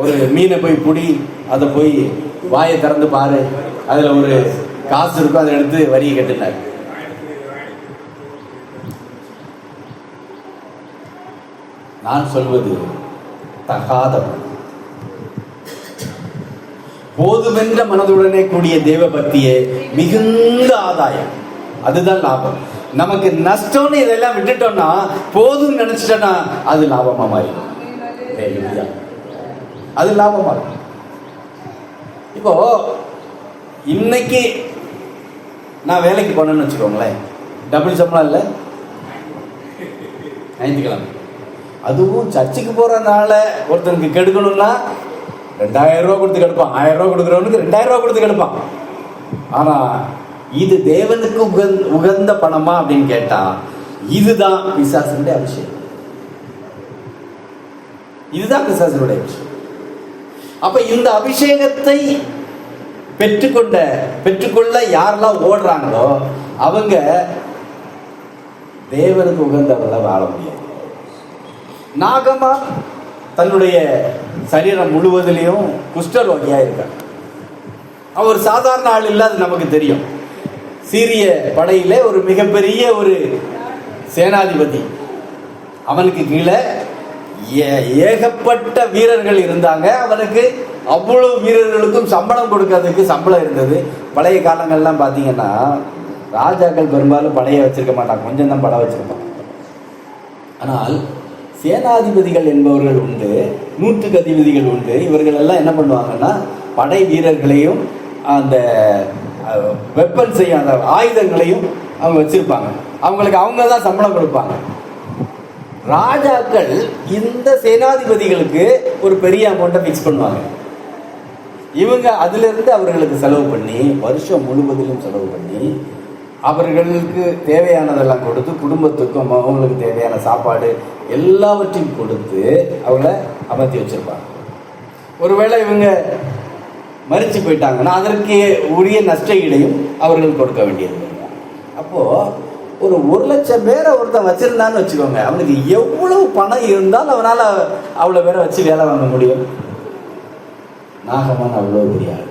ஒரு மீனை போய் புடி, அதை போய் வாயை திறந்து பாரு, அதுல ஒரு காசு இருக்கும், அதை எடுத்து வரியை கட்டினார். நான் சொல்வது தகாத போதுமென்ற மனதுடனே கூடிய தேவ பக்தியே மிகுந்த ஆதாயம். அதுதான் லாபம். நமக்கு நஷ்டம்னு இதெல்லாம் விட்டுட்டோம்னா, போதும் நினைச்சிட்டோம்னா அது லாபமா மாறிடும். அது லாபமா இருக்கும். இப்போ இன்னைக்கு நான் வேலைக்கு போனேன்னு வச்சுக்கோங்களேன், டபுள் சம்பளம் இல்லை, ஞாயிற்றுக்கிழமை. அதுவும் சர்ச்சுக்கு போறதுனால ஒருத்தனுக்கு கெடுக்கணும்னா 2000 ரூபா கொடுத்து கெடுப்பான். 1000 ரூபா கொடுக்குறவனுக்கு 2000 ரூபா கொடுத்து கெடுப்பான். ஆனா இது தேவனுக்கு உகந்த பணமா அப்படின்னு கேட்டா, இதுதான் பிசாசுடைய அபிஷேகம். இதுதான் பிசாசனுடைய விஷயம். அப்ப இந்த அபிஷேகத்தை பெற்றுக்கொள்ள யாரெல்லாம் ஓடுறாங்களோ அவங்க தேவனுக்கு உகந்தவர்கள வாழ முடியாது. நாகமான் தன்னுடைய சரீரம் முழுவதிலையும் குஷ்டரோகியா இருக்கார். அவர் சாதாரண ஆள் இல்லை, அது நமக்கு தெரியும். சீரிய படையில ஒரு மிகப்பெரிய ஒரு சேனாதிபதி, அவனுக்கு கீழே ஏகப்பட்ட வீரர்கள் இருந்தாங்க. அவனுக்கு அவ்வளவு வீரர்களுக்கும் சம்பளம் கொடுக்கறதுக்கு சம்பளம் இருந்தது. பழைய காலங்கள்லாம் பார்த்தீங்கன்னா ராஜாக்கள் பெரும்பாலும் படையை வச்சிருக்க மாட்டாங்க, கொஞ்சம் தான் படம் வச்சிருப்பாங்க. ஆனால் சேனாதிபதிகள் என்பவர்கள் உண்டு, நூற்றுக்கு அதிபதிகள் உண்டு. இவர்கள் எல்லாம் என்ன பண்ணுவாங்கன்னா படை வீரர்களையும் அந்த வெப்பன்ஸையும் அந்த ஆயுதங்களையும் அவங்க வச்சிருப்பாங்க. அவங்களுக்கு அவங்க தான் சம்பளம் கொடுப்பாங்க. ராஜாக்கள் இந்த சேனாதிபதிகளுக்கு ஒரு பெரிய அமௌண்ட்டை ஃபிக்ஸ் பண்ணுவாங்க. இவங்க அதிலிருந்து அவர்களுக்கு செலவு பண்ணி வருஷம் முழுவதிலும் செலவு பண்ணி அவர்களுக்கு தேவையானதெல்லாம் கொடுத்து, குடும்பத்துக்கும் அவங்களுக்கு தேவையான சாப்பாடு எல்லாவற்றையும் கொடுத்து அவங்கள அமர்த்தி வச்சிருப்பாங்க. ஒருவேளை இவங்க மறித்து போயிட்டாங்கன்னா அதற்கு உரிய நஷ்ட ஈடையும் அவர்கள் கொடுக்க வேண்டியது. அப்போ ஒரு 1,00,000 பேரை ஒருத்தன் வச்சிருந்தான்னு வச்சுக்கோங்க, அவனுக்கு எவ்வளவு பணம் இருந்தால் அவனால அவ்வளவு பேரை வச்சு வேலை வாங்க முடியும்? நாகமான் அவ்வளவு பெரிய ஆள்,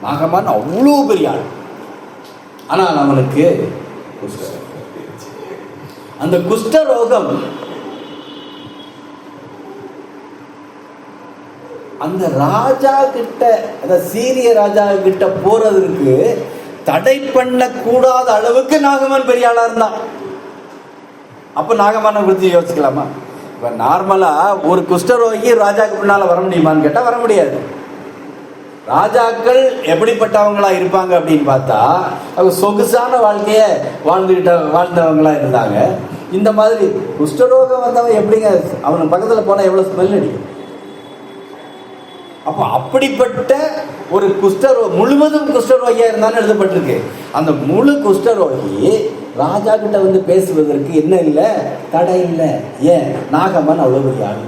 நாகமான் அவ்வளவு பெரிய ஆள். ஆனால் அவனுக்கு அந்த குஷ்டரோகம் அந்த ராஜா கிட்ட, அந்த சீரிய ராஜா கிட்ட போறதற்கு தடை பண்ண கூடாத அளவுக்கு நாகமான் பெரிய ஆளா இருந்தான். அப்ப நாகமான குறித்து யோசிக்கலாமா? இப்ப நார்மலா ஒரு குஷ்டரோகி ராஜாக்கு பின்னால வர முடியுமான்னு கேட்டா வர முடியாது. ராஜாக்கள் எப்படிப்பட்டவங்களா இருப்பாங்க அப்படின்னு பார்த்தா அவங்க சொகுசான வாழ்க்கைய வாழ்ந்தவங்களா இருந்தாங்க. இந்த மாதிரி குஷ்டரோகம் வந்தவன் எப்படிங்க அவனுக்கு பக்கத்துல போனா எவ்வளவு ஸ்மெல் அடிக்கும்? அப்போ அப்படிப்பட்ட ஒரு முழுவதும் குஷ்டரோகியா இருந்தாலும் எழுதப்பட்டிருக்கு. அந்த முழு குஷ்டரோகி ராஜா கிட்ட வந்து பேசுவதற்கு என்ன இல்லை, தடை இல்லை. ஏன்? நாகமான் அவ்வளவு பெரிய ஆளு.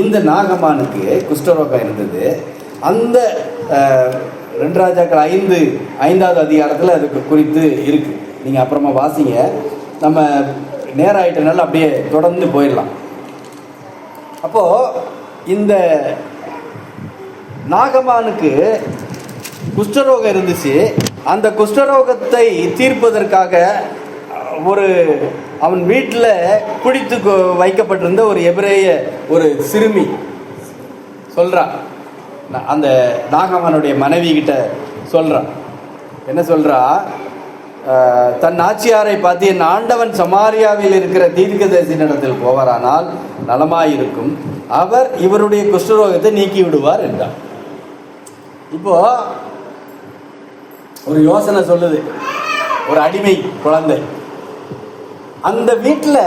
இந்த நாகமானுக்கு குஷ்டரோகம் இருந்தது. அந்த 2 ராஜாக்கள் 5வது அதிகாரத்தில் அதுக்கு குறித்து இருக்கு. நீங்க அப்புறமா வாசிங்க. நம்ம நேரம் ஆயிட்டனால அப்படியே தொடர்ந்து போயிடலாம். அப்போ இந்த நாகமானுக்கு குஷ்டரோகம் இருந்துச்சு. அந்த குஷ்டரோகத்தை தீர்ப்பதற்காக அவன் வீட்டில் பிடித்து வைக்கப்பட்டிருந்த ஒரு எபிரேய ஒரு சிறுமி சொல்றா, அந்த நாகமானுடைய மனைவி கிட்ட சொல்றா, என்ன சொல்றா, தன் ஆட்சியாரை பார்த்து, என் ஆண்டவன் சமாரியாவில் இருக்கிற தீர்க்கதரிசியினிடத்தில் போவாரானால் நலமாயிருக்கும், அவர் இவருடைய குஷ்டரோகத்தை நீக்கி விடுவார் என்றார். இப்போ ஒரு யோசனை சொல்லுது. ஒரு அடிமை குழந்தை அந்த வீட்டில்,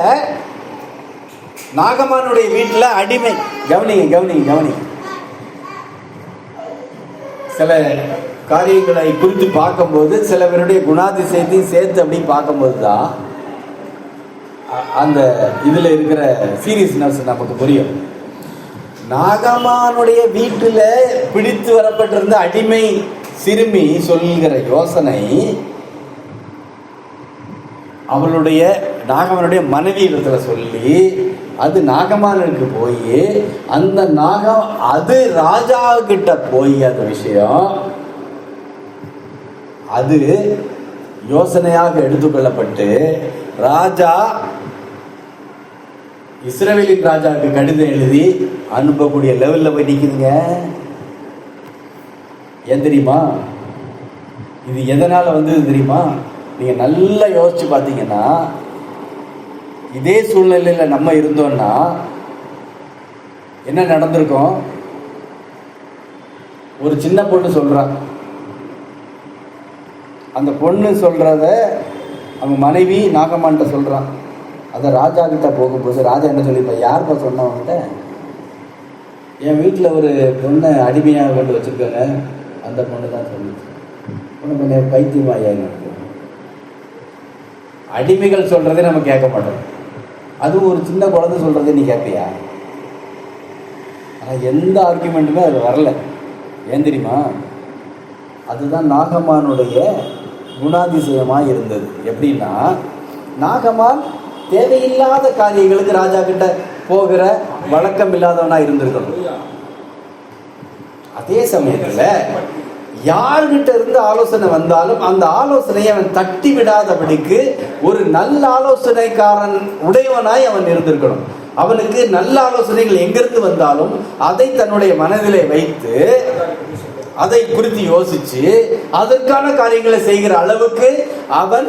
நாகமானுடைய வீட்டில் அடிமை. கவனிங்க. சில காரியங்களை குறித்து பார்க்கும்போது சில பேருடைய குணாதிசயத்தையும் சேர்த்து அப்படி பார்க்கும்போது தான் அந்த இதுல இருக்கிற சீரியஸ்னஸ் நமக்கு புரியும். நாகமானுடைய வீட்டில் பிடித்து வரப்பட்டிருந்த அடிமை சிறுமி சொல்கிற யோசனை அவளுடைய நாகமானுடைய மனைவி இடத்துல சொல்லி, அது நாகமானுக்கு போய் அந்த அது ராஜா கிட்ட போய் அந்த விஷயம் அது யோசனையாக எடுத்துக்கொள்ளப்பட்டு ராஜா இஸ்ரவேலின் ராஜாவுக்கு கடிதம் எழுதி அனுப்பக்கூடிய லெவல்ல போய் நிக்குதுங்க. ஏன் தெரியுமா? இது எதனால வந்தது தெரியுமா? நீங்க நல்லா யோசிச்சு பார்த்தீங்கன்னா, இதே சூழ்நிலையில நம்ம இருந்தோம்னா என்ன நடந்திருக்கும்? ஒரு சின்ன பொண்ணு சொல்றா, அந்த பொண்ணு சொல்றத அவங்க மனைவி நாகமான்ட்ட சொல்றான். அதை ராஜா கிட்ட போகும்போது ராஜா என்ன சொல்லிப்பா, யாருப்பா சொன்னவன்கிட்ட? என் வீட்டில் ஒரு பொண்ணை அடிமையாக கொண்டு வச்சிருக்காங்க, அந்த பொண்ணு தான் சொல்லிச்சு. பொண்ணு பைத்தியமாயா? அடிமைகள் சொல்றதே நம்ம கேட்க மாட்டோம். அதுவும் ஒரு சின்ன குழந்தை சொல்றது நீ கேட்பியா? ஆனால் எந்த ஆர்குமெண்ட்டுமே அது வரல. ஏன் தெரியுமா? அதுதான் நாகமானுடைய குணாதிசயமாக இருந்தது. எப்படின்னா, நாகமான் தேவையில்லாத காரியங்களுக்கு ராஜா கிட்ட போகிற வழக்கம் இல்லாதவனா இருந்திருக்கணும். அதே சமயத்தில் யார்கிட்ட இருந்து ஆலோசனை வந்தாலும் அந்த ஆலோசனையை அவன் தட்டி விடாதபடிக்கு ஒரு நல்ல ஆலோசனைக்காரன் உடையவனாய் அவன் இருந்திருக்கணும். அவனுக்கு நல்ல ஆலோசனைகள் எங்கிருந்து வந்தாலும் அதை தன்னுடைய மனதிலே வைத்து அதை குறித்து யோசிச்சு அதற்கான காரியங்களை செய்கிற அளவுக்கு அவன்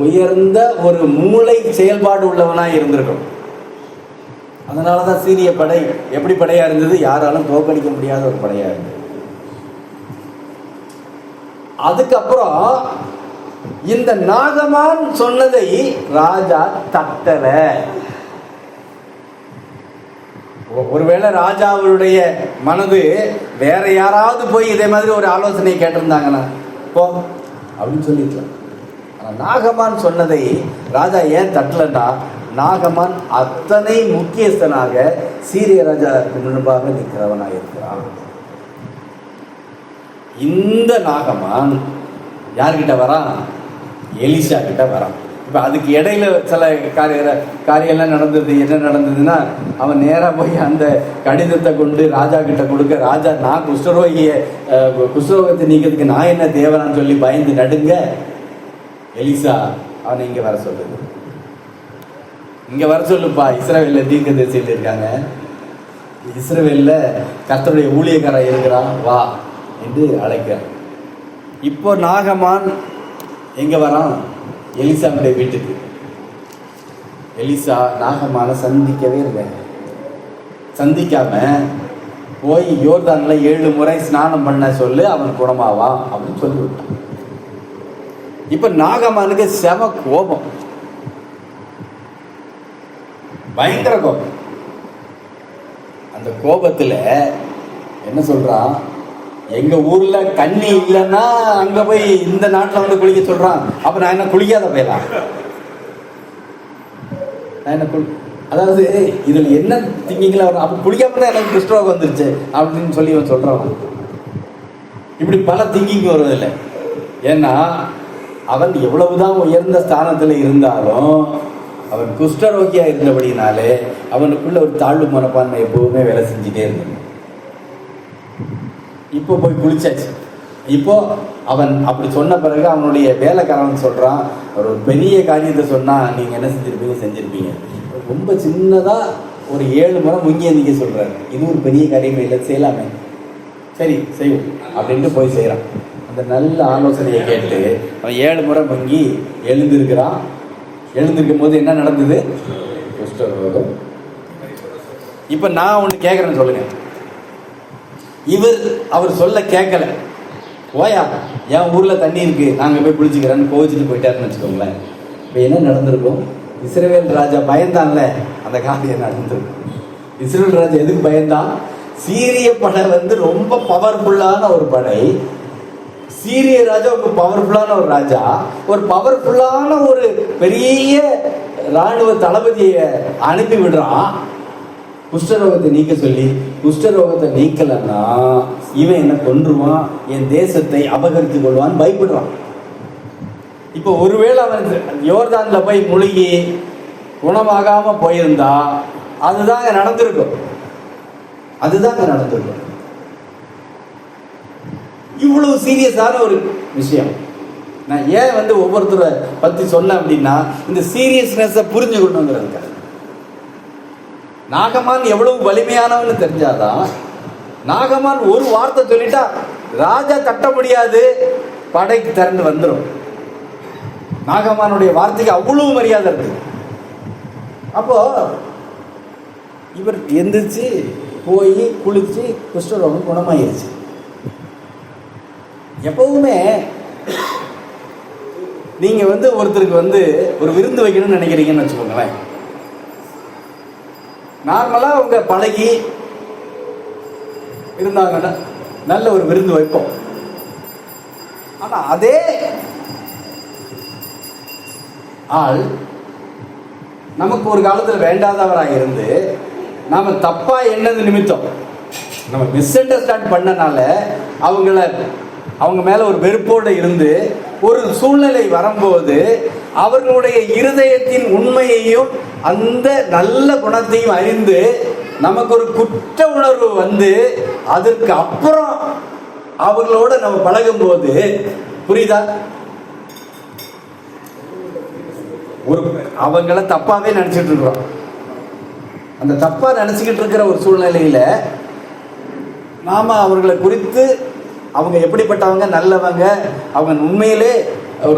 உயர்ந்த ஒரு மூளை செயல்பாடு உள்ளவனாய் இருந்திருக்கணும். அதனாலதான் சீரிய படை எப்படி படையா இருந்தது? யாராலும் தோற்கடிக்க முடியாத ஒரு படையா இருந்தது. அதுக்கப்புறம் இந்த நாகமான் சொன்னதை ராஜா தட்டல. ஒருவேளை ராஜாவுடைய மனது வேற யாராவது போய் இதே மாதிரி ஒரு ஆலோசனை கேட்டிருந்தாங்கன்னா போ அப்படின்னு சொல்லிக்கலாம். ஆனால் நாகமான் சொன்னதை ராஜா ஏன் தட்டலன்னா, நாகமான் அத்தனை முக்கியஸ்தனாக சீரிய ராஜாவுக்கு முன்பாக நிற்கிறவனாக இருக்கிறான். இந்த நாகமான் யார்கிட்ட வரான்? எலிசா கிட்ட வரான். இப்போ அதுக்கு இடையில சில காரியெல்லாம் நடந்தது. என்ன நடந்ததுன்னா, அவன் நேராக போய் அந்த கடிதத்தை கொண்டு ராஜா கிட்ட கொடுக்க, ராஜா நான் குஷ்டரோகத்தை நீக்கிறதுக்கு நான் என்ன தேவனான்னு சொல்லி பயந்து நடுங்க. எலிசா அவனை இங்கே வர சொல்லுது. இங்கே வர சொல்லுப்பா, இஸ்ரவேலில் தீர்க்கதரிசிகள் இருக்காங்க, இஸ்ரவேலில் கர்த்தருடைய ஊழியக்காரன் இருக்கிறான், வா என்று அழைக்கிறான். இப்போ நாகமான் எங்கே வரான்? எலிசாவுடைய வீட்டுக்கு. எலிசா நாகமான சந்திக்கவே இல்லை. சந்திக்காம போய் யோர்தான்ல 7 முறை ஸ்நானம் பண்ண சொல்லு, அவன் குணமாவா அப்படின்னு சொல்லி விட்டான். இப்ப நாகமானுக்கு செம கோபம், பயங்கர கோபம். அந்த கோபத்துல என்ன சொல்றான்? எங்க ஊர்ல தண்ணி இல்லைன்னா அங்க போய் இந்த நாட்டுல வந்து குளிக்க சொல்றான். அப்ப நான் என்ன குளிக்காத போயலாம்? நான் என்ன அதாவது இதுல என்ன திங்கிங்களா? அப்ப குளிக்காம தான் எனக்கு குஷ்டரோகம் வந்துருச்சு அப்படின்னு சொல்லி அவன் சொல்றான். இப்படி பல திங்கிங் வருவதில்லை. ஏன்னா அவன் எவ்வளவுதான் உயர்ந்த ஸ்தானத்துல இருந்தாலும் அவன் குஷ்டரோகியா இருந்தபடினாலே அவனுக்குள்ள ஒரு தாழ்வு மனப்பான்மை எப்பவுமே வேலை செஞ்சுட்டே இருந்தது. இப்போ போய் குளிச்சாச்சு. இப்போ அவன் அப்படி சொன்ன பிறகு அவனுடைய வேலைக்காரன் சொல்றான், ஒரு பெரிய காரியத்தை சொன்னா நீங்க என்ன செஞ்சிருப்பீங்க. ரொம்ப சின்னதா ஒரு 7 முறை முங்கி எந்திக்க சொல்றாரு. இது ஒரு பெரிய காரியமே இல்லை, செய்யலாமே, சரி செய்வோம் அப்படின்ட்டு போய் செய்யறான். அந்த நல்ல ஆலோசனையை கேட்டு அவன் 7 முறை முங்கி எழுந்திருக்கிறான். எழுந்திருக்கும் போது என்ன நடந்தது? குஷ்டரோகம். இப்ப நான் ஒண்ணு கேட்கறேன்னு சொல்லுங்க. அவர் சொல்ல கேட்கல, போயா என் ஊர்ல தண்ணி இருக்கு நாங்க போய் குளிச்சுக்கிறேன்னு கோவிச்சுட்டு போயிட்டாருன்னு வச்சுக்கோங்களேன். இப்ப என்ன நடந்திருக்கும்? இஸ்ரவேல் ராஜா பயந்தான்ல, அந்த காரியம் நடந்திருக்கும். இஸ்ரவேல் ராஜா எதுக்கு பயந்தான்? சீரிய படை ரொம்ப பவர்ஃபுல்லான ஒரு படை. சீரிய ராஜா ஒரு பவர்ஃபுல்லான ஒரு ராஜா, ஒரு பவர்ஃபுல்லான ஒரு பெரிய ராணுவ தளபதியை அனுப்பி விடுறான் குஷ்டரோகத்தை நீக்க சொல்லி. குஷ்டரோகத்தை நீக்கலன்னா இவன் என்ன கொன்றுவான், என் தேசத்தை அபகரித்து கொள்வான்னு பயப்படுறான். இப்போ ஒருவேளை அவன் யோர்தான்ல போய் முழுகி குணமாகாம போயிருந்தா அதுதாங்க நடந்திருக்கும். இவ்வளவு சீரியஸான ஒரு விஷயம். நான் ஏன் ஒவ்வொருத்தரை பத்தி சொன்னேன் அப்படின்னா, இந்த சீரியஸ்னஸை புரிஞ்சுக்கணுங்கிறதுக்காக. நாகமான் எவ்வளவு வலிமையானவன்னு தெரிஞ்சாதான், நாகமான் ஒரு வார்த்தை சொல்லிட்டா ராஜா தட்ட முடியாது, படைக்கு திறந்து வந்துடும். நாகமானுடைய வார்த்தைக்கு அவ்வளவு மரியாதை இருக்கு. அப்போ இவர் எந்திரிச்சு போய் குளிச்சு குஷ்டரோகம் குணமாயிருச்சு. எப்பவுமே நீங்க ஒருத்தருக்கு ஒரு விருந்து வைக்கணும்னு நினைக்கிறீங்கன்னு வச்சுக்கோங்களேன். நார்மலா அவங்க பழகி இருந்தாங்கன்னா நல்ல ஒரு விருந்து வைப்போம். ஆனா அதே ஆள் நமக்கு ஒரு காலத்தில் வேண்டாதவராக இருந்து நாம் தப்பா என்னது நிமித்தம் நம்ம மிஸ் அண்டர்ஸ்டாண்ட் பண்ணனால அவங்க மேல ஒரு வெறுப்போடு இருந்து ஒரு சூழ்நிலை வரும்போது அவர்களுடைய இருதயத்தின் உண்மையையும் அந்த நல்ல குணத்தையும் அறிந்து நமக்கு ஒரு குற்ற உணர்வு வந்து அதற்கு அப்புறம் அவர்களோட நம்ம பழகும் போது, புரியுதா, ஒரு அவங்கள தப்பாவே நினைச்சிட்டு இருக்கிறோம். அந்த தப்பா நினைச்சுக்கிட்டு இருக்கிற ஒரு சூழ்நிலையில நாம அவர்களை குறித்து அவங்க எப்படிப்பட்டவங்க, நல்லவங்க, அவங்க உண்மையிலே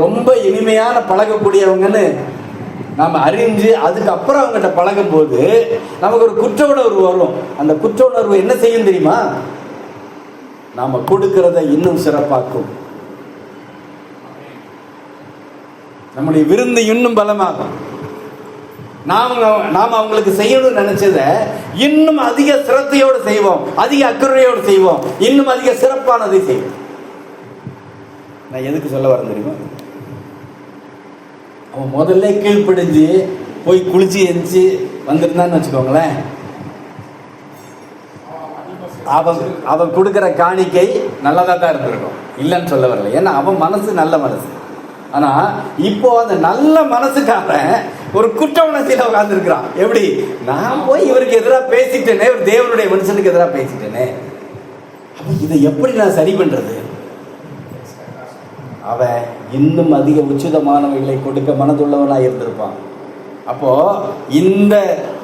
ரொம்ப இனிமையான பழகக்கூடியவங்கன்னு நாம அறிஞ்சு அதுக்கப்புறம் அவங்ககிட்ட பழகும் போது நமக்கு ஒரு குற்ற உணர்வு வரும். அந்த குற்ற உணர்வு என்ன செய்யும் தெரியுமா? நாம கொடுக்கிறத இன்னும் சிறப்பாக்கும். நம்முடைய விருந்து இன்னும் பலமாகும். நாம அவங்களுக்கு செய்யணும்னு நினைச்சத இன்னும் அதிக சிரத்தையோடு செய்வோம், அதிக அக்கறையோடு செய்வோம், இன்னும் அதிக சிறப்பானதை செய்வோம். நான் எதுக்கு சொல்ல வரேன் தெரியுமா? அவன் முதல்ல கீழ்ப்படிஞ்சு போய் குளிச்சு எரிஞ்சு வந்திருந்தான்னு வச்சுக்கோங்களேன், அவன் கொடுக்கிற காணிக்கை நல்லதா தான் இருந்திருக்கும், இல்லைன்னு சொல்ல வரல. ஏன்னா அவன் மனசு நல்ல மனசு. ஆனா இப்போ அந்த நல்ல மனசுக்காரன் ஒரு குற்ற உணர்ச்சியில உட்கார்ந்து இருக்கிறான். எப்படி? நான் போய் இவருக்கு எதிராக பேசிட்டேனே, ஒரு தேவனுடைய மனுஷனுக்கு எதிராக பேசிட்டேனே, இதை எப்படி நான் சரி பண்றது? அவன் இன்னும் அதிக உச்சிதமானவைகளை கொடுக்க மனதுள்ளவனா இருந்திருப்பான். அப்போ இந்த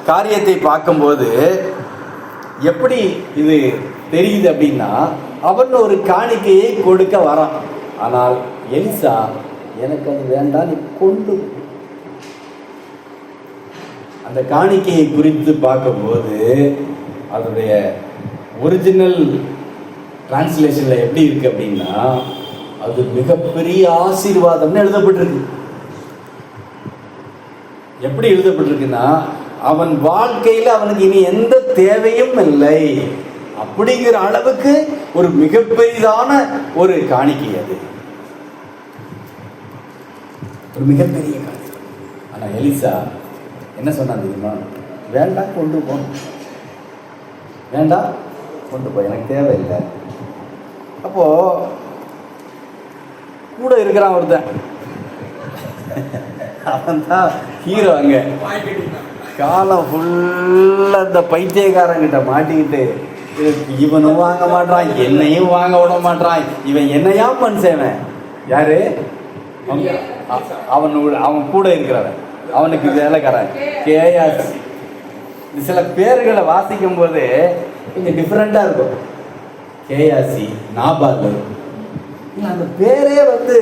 காரியத்தை பார்க்கும்போது எப்படி இது தெரியுது அப்படின்னா, அவன் ஒரு காணிக்கையை கொடுக்க வரான். ஆனால் எலிசா, எனக்கு அது வேண்டாம், நீ கொண்டு. அந்த காணிக்கையை குறித்து பார்க்கும்போது அதனுடைய ஒரிஜினல் டிரான்ஸ்லேஷன்ல எப்படி இருக்கு அப்படின்னா, அது மிகப்பெரிய ஆசீர்வாதம்னு எழுதப்பட்டிருக்கு. எப்படி எழுதப்பட்டிருக்குன்னா, அவன் வாழ்க்கையில அவனுக்கு இனி எந்த தேவையும் இல்லை அப்படிங்கிற அளவுக்கு ஒரு மிகப்பெரிதான ஒரு காணிக்கை. அது ஒரு மிகப்பெரிய காணிக்கை. ஆனா எலிசா என்ன சொன்னான் தெரியுமா? வேண்டாம், கொண்டு போ, வேண்டாம், கொண்டு போ, எனக்கு தேவையில்லை. அப்போ கூட இருக்கிறான் ஒருத்தன், அவன் தான் ஹீரோ. அங்க காலம் ஃபுல்லா இந்த பைத்தியக்காரங்கிட்ட மாட்டிக்கிட்டு, இவனும் வாங்க மாட்டான், என்னையும் வாங்க விட மாட்டான், இவன் என்னையா மனுஷன். யாரு? அவன் கூட இருக்கிறவன், அவனுக்கு வேலைக்காரன் கேயாசி. சில பேர்களை வாசிக்கும் போது கொஞ்சம் டிஃப்ரெண்டா இருக்கும். கேயாசி, நாபால், அந்த பேரே வந்து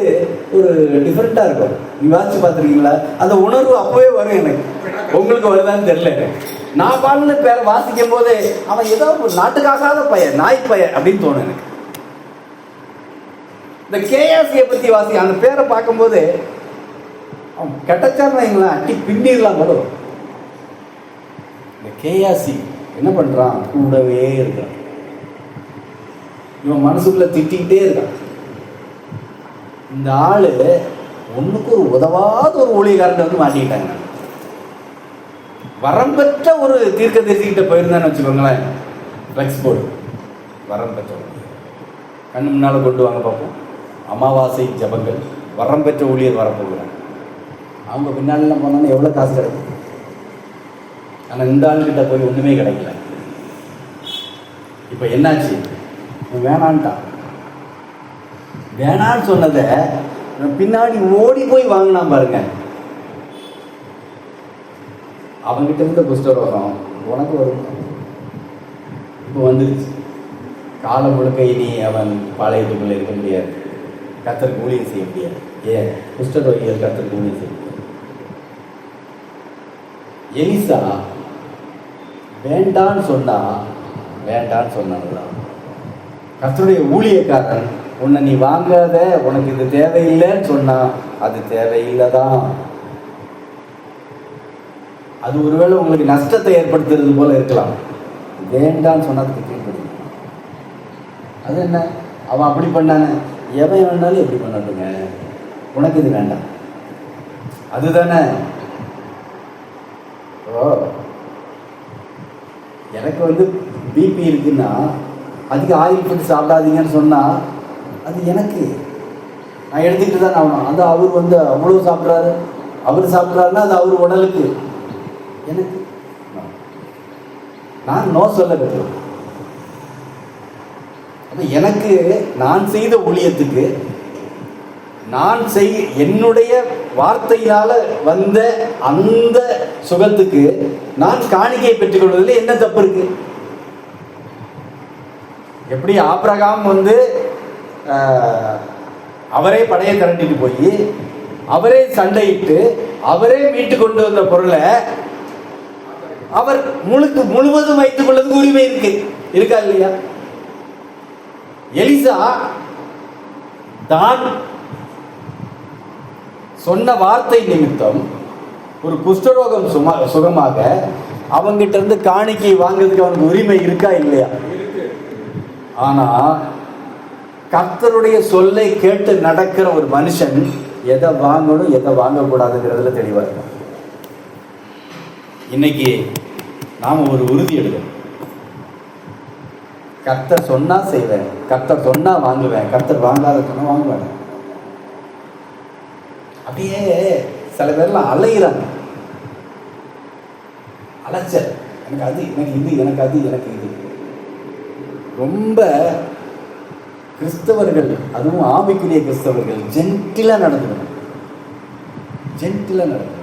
ஒரு டிஃப்ரெண்டா இருக்கும். நீ வாசிச்சு பார்த்துருக்கீங்களா? அந்த உணர்வு அப்பவே வரும். எனக்கு உங்களுக்கு வருதான்னு தெரியல. நாபால்னு பேரை வாசிக்கும் போதே அவன் ஏதோ ஒரு நாட்டுக்காகாத பையன், நாய் பையன் அப்படின்னு தோணும் எனக்கு. இந்த கேயாசியை பத்தி வாசி, அந்த பேரை பார்க்கும்போது அவன் கெட்டச்சான்னு வைங்களா, அட்டி பின்னிடலாம் போதும். இந்த கேயாசி என்ன பண்றான்? கூடவே இருக்கான். இவன் மனசுக்குள்ள திட்டிக்கிட்டே இருக்கான். இந்த ஆளு ஒண்ணுக்கு ஒரு உதவாத ஒரு ஊழியக்காரன் வந்து மாட்டிக்கிட்டாங்க. வரம் பெற்ற ஒரு தீர்க்க தரிசிக்கிட்ட போயிருந்தான்னு வச்சுக்கோங்களேன், ட்ரக்ஸ் போர்டு வரம் பெற்ற கண்ணு முன்னால கொண்டு வாங்க பார்ப்போம். அமாவாசை ஜபங்கள், வரம் பெற்ற ஊழியர் வரப்போகிறாங்க. அவங்க பின்னாலாம் போனாலும் எவ்வளோ காசு கிடைக்கும். ஆனால் இந்த ஆளுகிட்ட போய் ஒன்றுமே கிடைக்கல. இப்போ என்னாச்சு? வேணான்ட்டான். வேணான்னு சொன்னதை பின்னாடி ஓடி போய் வாங்கினான் பாருங்க. அவன்கிட்ட இருந்த குஷ்டரோகம் உனக்கு வரும். இப்போ வந்துருச்சு. காலம் முழுக்க இனி அவன் பாளையத்துக்குள்ள இருக்க முடியாது, கர்த்தருக்கு ஊழியம் செய்ய முடியாது. ஏன்? குஷ்டரோகிகள் கர்த்தருக்கு ஊழியம் செய்ய முடியாது. எலிசா வேண்டான்னு சொன்னா, வேண்டான்னு சொன்னான். கர்த்தருடைய ஊழியக்காரன் உன்னை நீ வாங்காத, உனக்கு இது தேவையில்லைன்னு சொன்னா அது தேவையில்லைதான். அது ஒருவேளை உங்களுக்கு நஷ்டத்தை ஏற்படுத்துறது போல இருக்கலாம். வேண்டான்னு சொன்னதுக்கு கீழ்படி. அது என்ன? அவன் அப்படி பண்ணானே, எவன் வேணாலும் எப்படி பண்ணட்டுங்க, உனக்கு இது வேண்டாம், அதுதானே. ஓ, எனக்கு வந்து பிபி இருக்குன்னா அதிக ஆயில் ஃபுட் சாப்பிடாதீங்கன்னு சொன்னால் அது எனக்கு நான் எடுத்துக்கிட்டு தான் ஆகணும். அந்த அவர் வந்து அவ்வளோ சாப்பிட்றாரு, அவர் சாப்பிட்றாருன்னா அது அவர் உடலுக்கு. எனக்கு நான் நோ சொல்ல வேண்டும். அப்போ எனக்கு நான் செய்த ஊழியத்துக்கு நான் என்னுடைய வார்த்தையினால வந்த அந்த சுகத்துக்கு நான் காணிக்கையை பெற்றுக்கொள்வதில் என்ன தப்பு இருக்கு? எப்படி ஆபிரகாம் வந்து அவரே படையை திரட்டிட்டு போய் அவரே சண்டையிட்டு அவரே மீட்டு கொண்டு வந்த பொருளை அவர் முழுவதும் வைத்துக் கொள்வதற்கு உரிமை இருக்கா இல்லையா? எலிசா தான் சொன்ன வார்த்தை நிமித்தம் ஒரு குஷ்டரோகம் சுகமாக அவங்கிட்ட இருந்து காணிக்கை வாங்குறதுக்கு அவனுக்கு உரிமை இருக்கா இல்லையா? ஆனா கர்த்தருடைய சொல்லை கேட்டு நடக்கிற ஒரு மனுஷன் எதை வாங்கணும் எதை வாங்கக்கூடாதுங்கிறதுல தெளிவா இருக்கும். இன்னைக்கு நாம ஒரு உறுதி எடுக்கணும். கர்த்தர் சொன்னா செய்வேன், கர்த்தர் சொன்னா வாங்குவேன், கர்த்தர் வாங்காத சொன்னா வாங்குவேன். அப்படியே சில பேர்லாம் அலைகிறாங்க. அலைச்சல், எனக்கு அது, எனக்கு இது, எனக்கு அது, எனக்கு இது. ரொம்ப கிறிஸ்தவர்கள், அதுவும் ஆவிக்குரிய கிறிஸ்தவர்கள் ஜென்டிலா நடந்துக்கணும். ஜென்டிலா நடக்கணும்.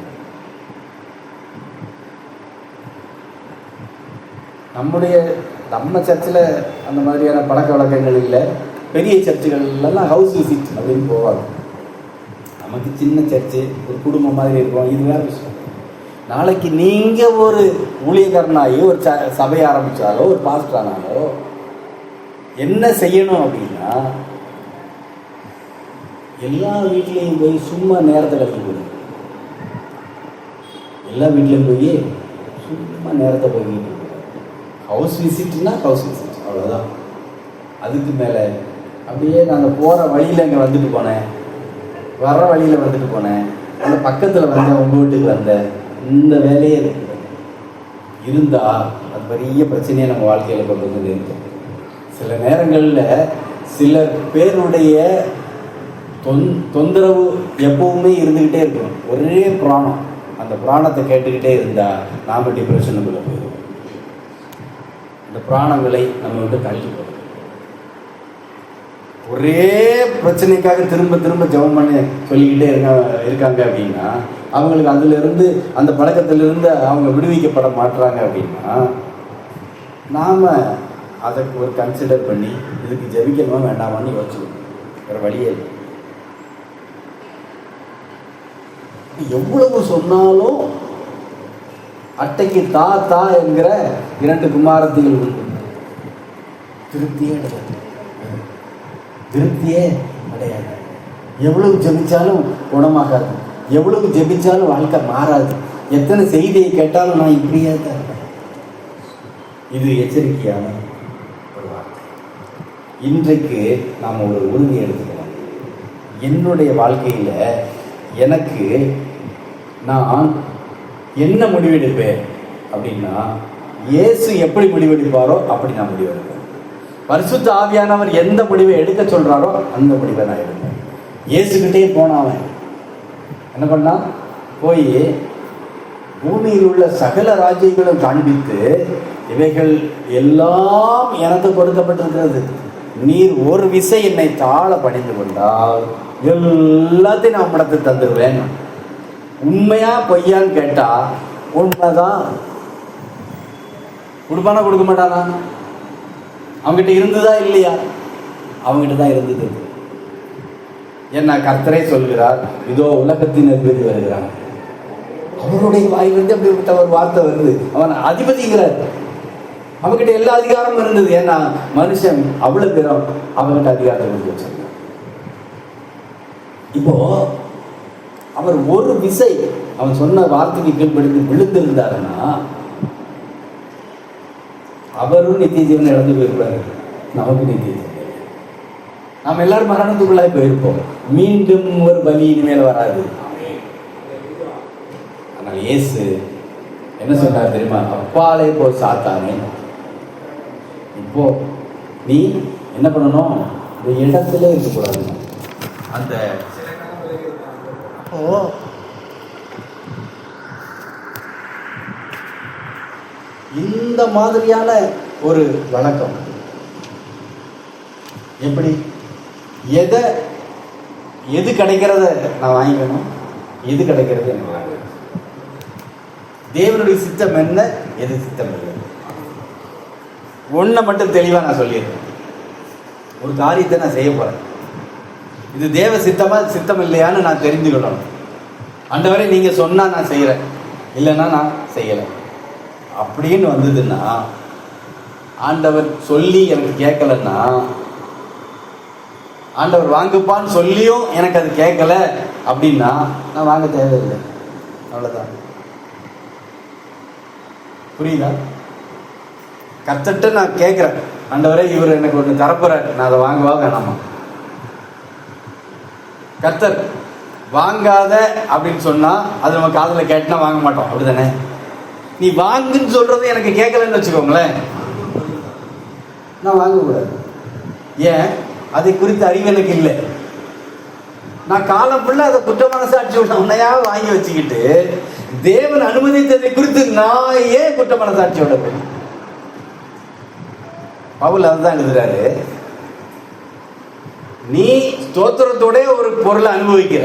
நம்ம சர்ச்சில் அந்த மாதிரியான பழக்க வழக்கங்கள் இல்லை. பெரிய சர்ச்சுகள்லாம் ஹவுஸ் விசிட் அப்படின்னு போவாங்க. நமக்கு சின்ன சர்ச்சு, ஒரு குடும்பம் மாதிரி இருக்கும். இது வேற விஷயம். நாளைக்கு நீங்கள் ஒரு ஊழியக்காரனாகி ஒரு சபையை ஆரம்பித்தாலோ ஒரு பாஸ்டர் ஆனாலோ என்ன செய்யணும் அப்படின்னா, எல்லா வீட்லேயும் போய் சும்மா நேரத்தை கழிக்க போகணும். எல்லா வீட்லேயும் போய் சும்மா நேரத்தை போய்கிட்டு ஹவுஸ் விசிட்னா ஹவுஸ் விசிட், அவ்வளோதான். அதுக்கு மேலே அப்படியே நான் போகிற வழியில் இங்கே வந்துட்டு போனேன், வர்ற வழியில் வந்துட்டு போனேன், அந்த பக்கத்தில் வந்தேன், உங்கள் வீட்டுக்கு வந்தேன், இந்த வேலையே இருந்தால் அது பெரிய பிரச்சனையை நம்ம வாழ்க்கையில் கொண்டு வந்து இருக்கும். சில நேரங்களில் சில பேருடைய தொந்தரவு எப்பவுமே இருந்துக்கிட்டே இருக்கும். ஒரே பிராணம், அந்த பிராணத்தை கேட்டுக்கிட்டே இருந்தால் நாம் டிப்ரெஷனுக்குள்ளே போயிடுவோம். இந்த பிராணங்களை நம்ம விட்டு தள்ளி போடுவோம். ஒரே பிரச்சனைக்காக திரும்ப திரும்ப ஜெபம் பண்ணி சொல்லிக்கிட்டே இருக்காங்க அப்படின்னா, அவங்களுக்கு அதிலிருந்து அந்த பழக்கத்திலிருந்து அவங்க விடுவிக்கப்பட மாட்டுறாங்க அப்படின்னா, நாம் அதற்கு ஒரு கன்சிடர் பண்ணி இதுக்கு ஜெபிக்கணுமா வேண்டாமான்னு யோசிச்சுக்கணும். வேறு வழியே இல்லை. எவ்வளவு சொன்னாலும் அட்டைக்கு தா தா என்கிற 2 குமாரத்திகள் உண்டு. திருப்தியே அடையாது. எவ்வளவு ஜெபிச்சாலும் குணமாகாது, எவ்வளவு ஜெபிச்சாலும் வாழ்க்கை மாறாது. எத்தனை செய்தியை கேட்டாலும் நான் இப்படியே தான் இருப்பேன். இது எச்சரிக்கையான ஒரு வார்த்தை. இன்றைக்கு நாம் ஒரு உறுதி எடுத்துக்கலாம். என்னுடைய வாழ்க்கையில் எனக்கு நான் என்ன முடிவெடுப்பேன் அப்படின்னா, இயேசு எப்படி முடிவெடுப்பாரோ அப்படி நான் முடிவெடுப்பேன். பரிசுத்த ஆவியானவர் எந்த முடிவை எடுக்க சொல்றாரோ அந்த முடிவை நான் எடுப்பேன். இயேசுகிட்டே போனவன் என்ன பண்ணா, போய் பூமியில் உள்ள சகல ராஜ்யங்களும் காண்பித்து, இவைகள் எல்லாம் எனக்கு கொடுக்கப்பட்டிருக்கிறது, நீர் ஒரு விசை என்னை தாழ பணிந்து கொண்டால் எல்லாத்தையும் நான் உம்மிடத்தில் தந்துடுவேன். உண்மையா பொய்யான்னு கேட்டா உண்மைதான். கொடுப்பானா கொடுக்க மாட்டானா? அவங்ககிட்ட இருந்ததா இல்லையா? அவங்ககிட்ட தான் இருந்தது. ஏன்னா கர்த்தரே சொல்கிறார், இதோ உலகத்தின் அதிபதி வருகிறார். அவருடைய வாயிலிருந்து அப்படிப்பட்ட ஒரு வார்த்தை வருது. அவன் அதிபதிங்கிறார். அவங்ககிட்ட எல்லா அதிகாரமும் இருந்தது. ஏன்னா மனுஷன் அவ்வளவு பேரும் அவங்ககிட்ட அதிகாரத்தை கொடுத்து வச்சிருக்காங்க. இப்போ அவர் ஒரு விசை அவன் சொன்ன வார்த்தைக்கு கீழ்படுத்தி விழுந்திருந்தாருன்னா அவரும் நித்திய ஜீவனை இழந்து போயிருப்பாரு, நமக்கு நித்திய ஜீவன். நாம் எல்லாரும் மரணத்துக்குள்ளாய் போயிருப்போம். மீண்டும் ஒரு பலி இனிமேல் வராது. ஆனால் இயேசு என்ன சொன்னார் தெரியுமா? அப்பாலே போ சாத்தானே, இப்போ நீ என்ன பண்ணணும், இந்த இடத்துல இருக்கக்கூடாது. அந்த இந்த மாதிரியான ஒரு வழக்கம் எப்படி, எது கிடைக்கிறத நான் வாங்கிக்கணும், எது கிடைக்கிறது எனக்கு வாங்கணும். தேவனுடைய சித்தம் என்ன, எது சித்தம் இல்லை, ஒன்றை மட்டும் தெளிவாக நான் சொல்லிடுறேன். ஒரு காரியத்தை நான் செய்ய போறேன், இது தேவ சித்தமா சித்தம் இல்லையான்னு நான் தெரிஞ்சுக்கணும். ஆண்டவரே நீங்க சொன்னா நான் செய்யறேன், இல்லைன்னா நான் செய்யலை அப்படின்னு வந்ததுன்னா, ஆண்டவர் சொல்லி எனக்கு கேட்கலன்னா, ஆண்டவர் வாங்குப்பான்னு சொல்லியும் எனக்கு அது கேட்கல அப்படின்னா நான் வாங்க தேவையில்லை, அவ்வளவுதான். புரியுதா? கர்த்தர்ட்ட நான் கேட்கிறேன், ஆண்டவரே இவர் எனக்கு ஒன்று தரப்போறாரு, நான் அதை வாங்குவா வேணாமா? கர்த்தர் வாங்காத அப்படின்னு சொன்னா அது நம்ம காதுல கேட்டுனா வாங்க மாட்டோம், அப்படிதானே? நீ வாங்குன்னு சொல்றது எனக்கு கேட்கலன்னு வச்சுக்கோங்களேன், நான் வாங்கக்கூடாது. ஏன்? அதை குறித்த அறிவு எனக்கு இல்லை. நான் காலம் ஃபுல்லா அதை குற்ற மனசாட்சி உன்னையா வாங்கி வச்சுக்கிட்டு தேவன் அனுமதித்ததை குறித்து நான் ஏன் குற்ற மனசாட்சியோட போய்? பவுல் அதுதான் எழுதுறாரு, நீ ஸ்தோத்திரத்தோட ஒரு பொருளை அனுபவிக்கிற,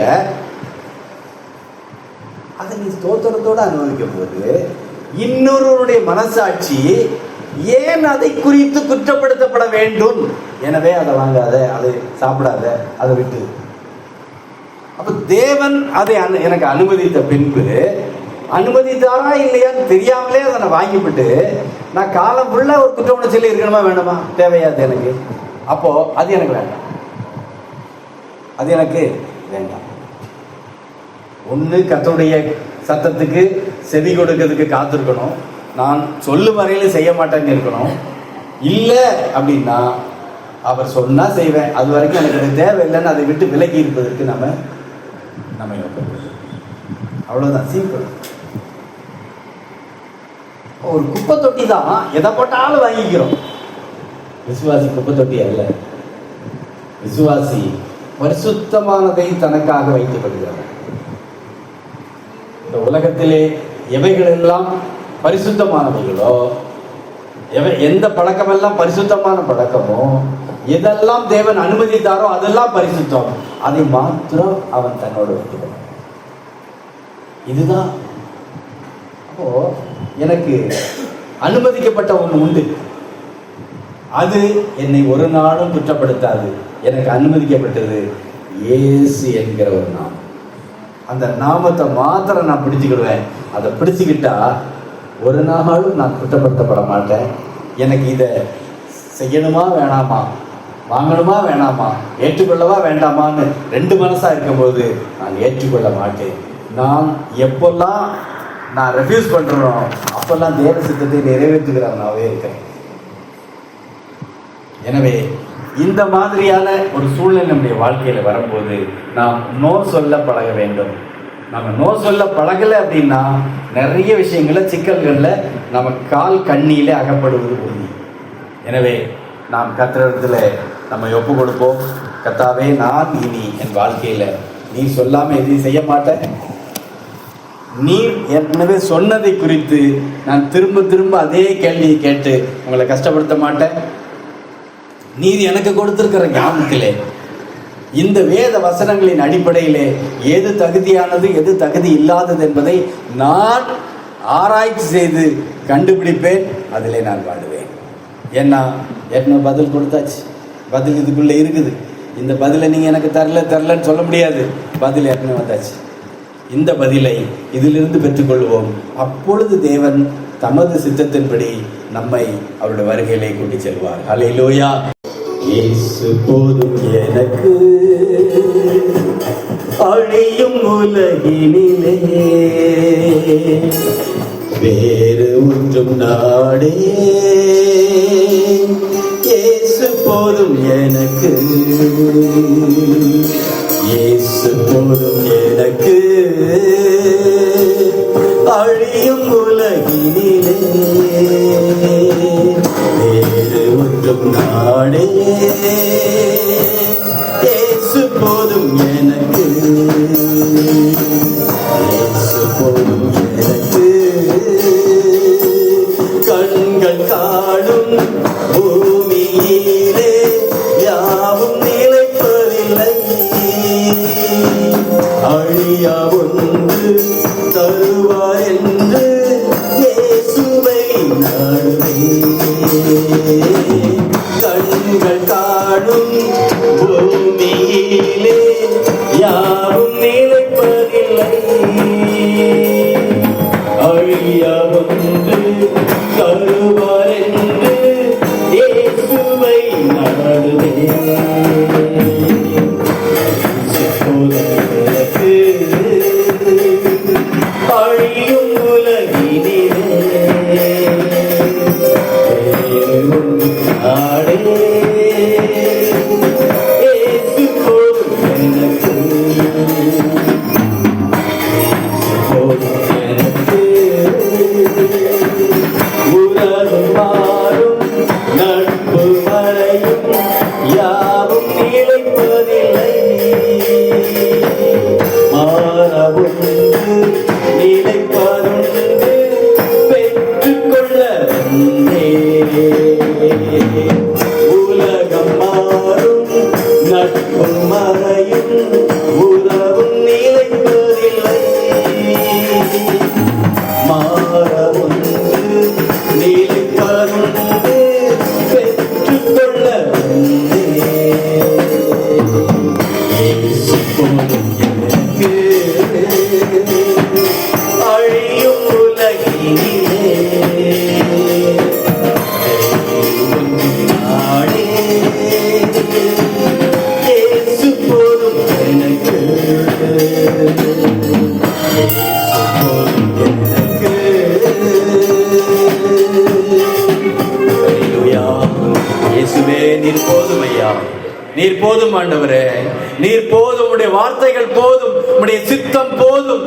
அதை நீ ஸ்தோத்திரத்தோட அனுபவிக்கும் போது இன்னொருவருடைய மனசாட்சி ஏன் அதை குறித்து குற்றப்படுத்தப்பட வேண்டும்? எனவே அதை வாங்காத, அதை சாப்பிடாத, அதை விட்டு. அப்ப தேவன் அதை எனக்கு அனுமதித்த பின்பு, அனுமதித்தாரா இல்லையான்னு தெரியாமலே அதை நான் வாங்கிவிட்டு நான் காலம் ஃபுல்லா ஒரு குற்ற உணர்ச்சியில இருக்கணுமா வேண்டாமா? தேவையாது எனக்கு. அப்போ அது எனக்கு வேண்டாம், அது எனக்கு வேண்டாம். ஒண்ணு கர்த்தருடைய சத்தத்துக்கு செவி கொடுக்கிறதுக்கு காத்திருக்கணும், நான் சொல்லும் வரையில செய்ய மாட்டேன்னு இருக்கணும். இல்லை அப்படின்னா அவர் சொன்னா செய்வேன், அது வரைக்கும் எனக்கு தேவையில்லைன்னு அதை விட்டு விலகி இருப்பதற்கு நம்ம அவ்வளவுதான், சிம்பிள். ஒரு குப்பை தொட்டி தான் எதை போட்டாலும் வாங்கிக்கிறோம். விசுவாசி குப்பை தொட்டி அல்ல, விசுவாசி பரிசுத்தமானதை தனக்காக வைத்துக் கொள்கிறார். இந்த உலகத்திலே எவைகள் எல்லாம் பரிசுத்தமானவைகளோ, எந்த பழக்கமெல்லாம் பரிசுத்தமான பழக்கமோ, எதெல்லாம் தேவன் அனுமதித்தாரோ அதெல்லாம் பரிசுத்தம், அதை மாத்திரம் அவன் தன்னோடு வைத்துக்கிறான். இதுதான். அப்போ எனக்கு அனுமதிக்கப்பட்ட ஒன்று உண்டு, அது என்னை ஒரு நாளும் குற்றப்படுத்தாது. எனக்கு அனுமதிக்கப்பட்டது இயேசு என்கிற ஒரு நாமம். அந்த நாமத்தை மாத்திரம் நான் பிடிச்சுக்கிடுவேன். அதை பிடிச்சுக்கிட்டா ஒரு நாளும் நான் குற்றப்படுத்தப்பட மாட்டேன். எனக்கு இதை செய்யணுமா வேணாமா, வாங்கணுமா வேணாமா, ஏற்றுக்கொள்ளவா வேண்டாமான்னு ரெண்டு மனசா இருக்கும்போது நான் ஏற்றுக்கொள்ள மாட்டேன். நான் எப்பெல்லாம் நான் ரெஃப்யூஸ் பண்றேனோ அப்பெல்லாம் தேவ சித்தத்தை நிறைவேற்றுகிறவனாவே இருக்கிறேன். எனவே இந்த மாதிரியான ஒரு சூழ்நிலை நம்முடைய வாழ்க்கையில வரும்போது நாம் நோ சொல்ல பழக வேண்டும். நம்ம நோ சொல்ல பழகலை அப்படின்னா நிறைய விஷயங்கள சிக்கல்கள்ல நம்ம கால் கண்ணியில அகப்படுவது உறுதி. எனவே நாம் கர்த்தரிடத்துல நம்ம ஒப்பு கொடுப்போம். கர்த்தாவே, நான் இனி என் வாழ்க்கையில நீ சொல்லாம எதையும் செய்ய மாட்டேன். நீ ஏற்கனவே சொன்னதை குறித்து நான் திரும்ப திரும்ப அதே கேள்வியை கேட்டு உங்களை கஷ்டப்படுத்த மாட்டேன். நீர் எனக்கு கொடுத்திருக்கிற ஞாபகத்திலே இந்த வேத வசனங்களின் அடிப்படையிலே எது தகுதியானது எது தகுதி இல்லாதது என்பதை நான் ஆராய்ச்சி செய்து கண்டுபிடிப்பேன். அதிலே நான் வாடுவேன். ஏன்னா ஏற்கனவே பதில் கொடுத்தாச்சு, பதில் இதுக்குள்ள இருக்குது. இந்த பதிலை நீங்க எனக்கு தரலன்னு சொல்ல முடியாது. பதில் ஏற்கனவே வந்தாச்சு. இந்த பதிலை இதிலிருந்து பெற்றுக்கொள்வோம். அப்பொழுது தேவன் தமது சித்தத்தின்படி நம்மை அவருடைய வருகையிலே கூட்டி செல்வார். ஹல்லேலூயா. இயேசு போதும் எனக்கு அழியும் உலகினிலே, வேறு ஒன்றும் நாடே. இயேசு போதும் எனக்கு, இயேசு போதும் எனக்கு அழியும் உலகினிலே வேறு ஒன்றும் நாடே இயேசு போதும் எனக்கு, இயேசு போதும் எனக்கு. கண்கள் காணும் பூமியிலே யாவும் நிலைப்பதில்லை, அழியா ஒன்று தருவார் என்று இயேசுவை நாடுவேன். கண்கள் காணும் பூமியிலே யாவும் நிலைப்பதில்லை, அழியா ஒன்று தருவார் என்று இயேசுவை நாடுவேன். அழியும் உலகினிலே நாடே இயேசு போதும் எனக்கு, போதும் எனக்கு. உறவும் மாறும் நட்பு மறையும் யாவும் நிலைப்பதில்லை, மாறவுண்டு நிலைப்பதுண்டு பெற்றுக்கொள்ள உலகம் மாறும் நட்பு மறையும் உறவும் நிலைப்பதில்லை, மாறவுண்டு நிலைப்பதுண்டு பெற்றுக்கொள்ள இயேசு போதும் எனக்கு, அழியும் உலகினிலே நாடே இயேசு போதும் எனக்கு, இயேசு போதும் எனக்கு. அல்லேலூயா. இயேசுவே நீர் போதும் ஐயா, நீர் போதும் ஆண்டவரே, நீர் போதும், உடைய வார்த்தைகள் போதும், உடைய சித்தம் போதும்.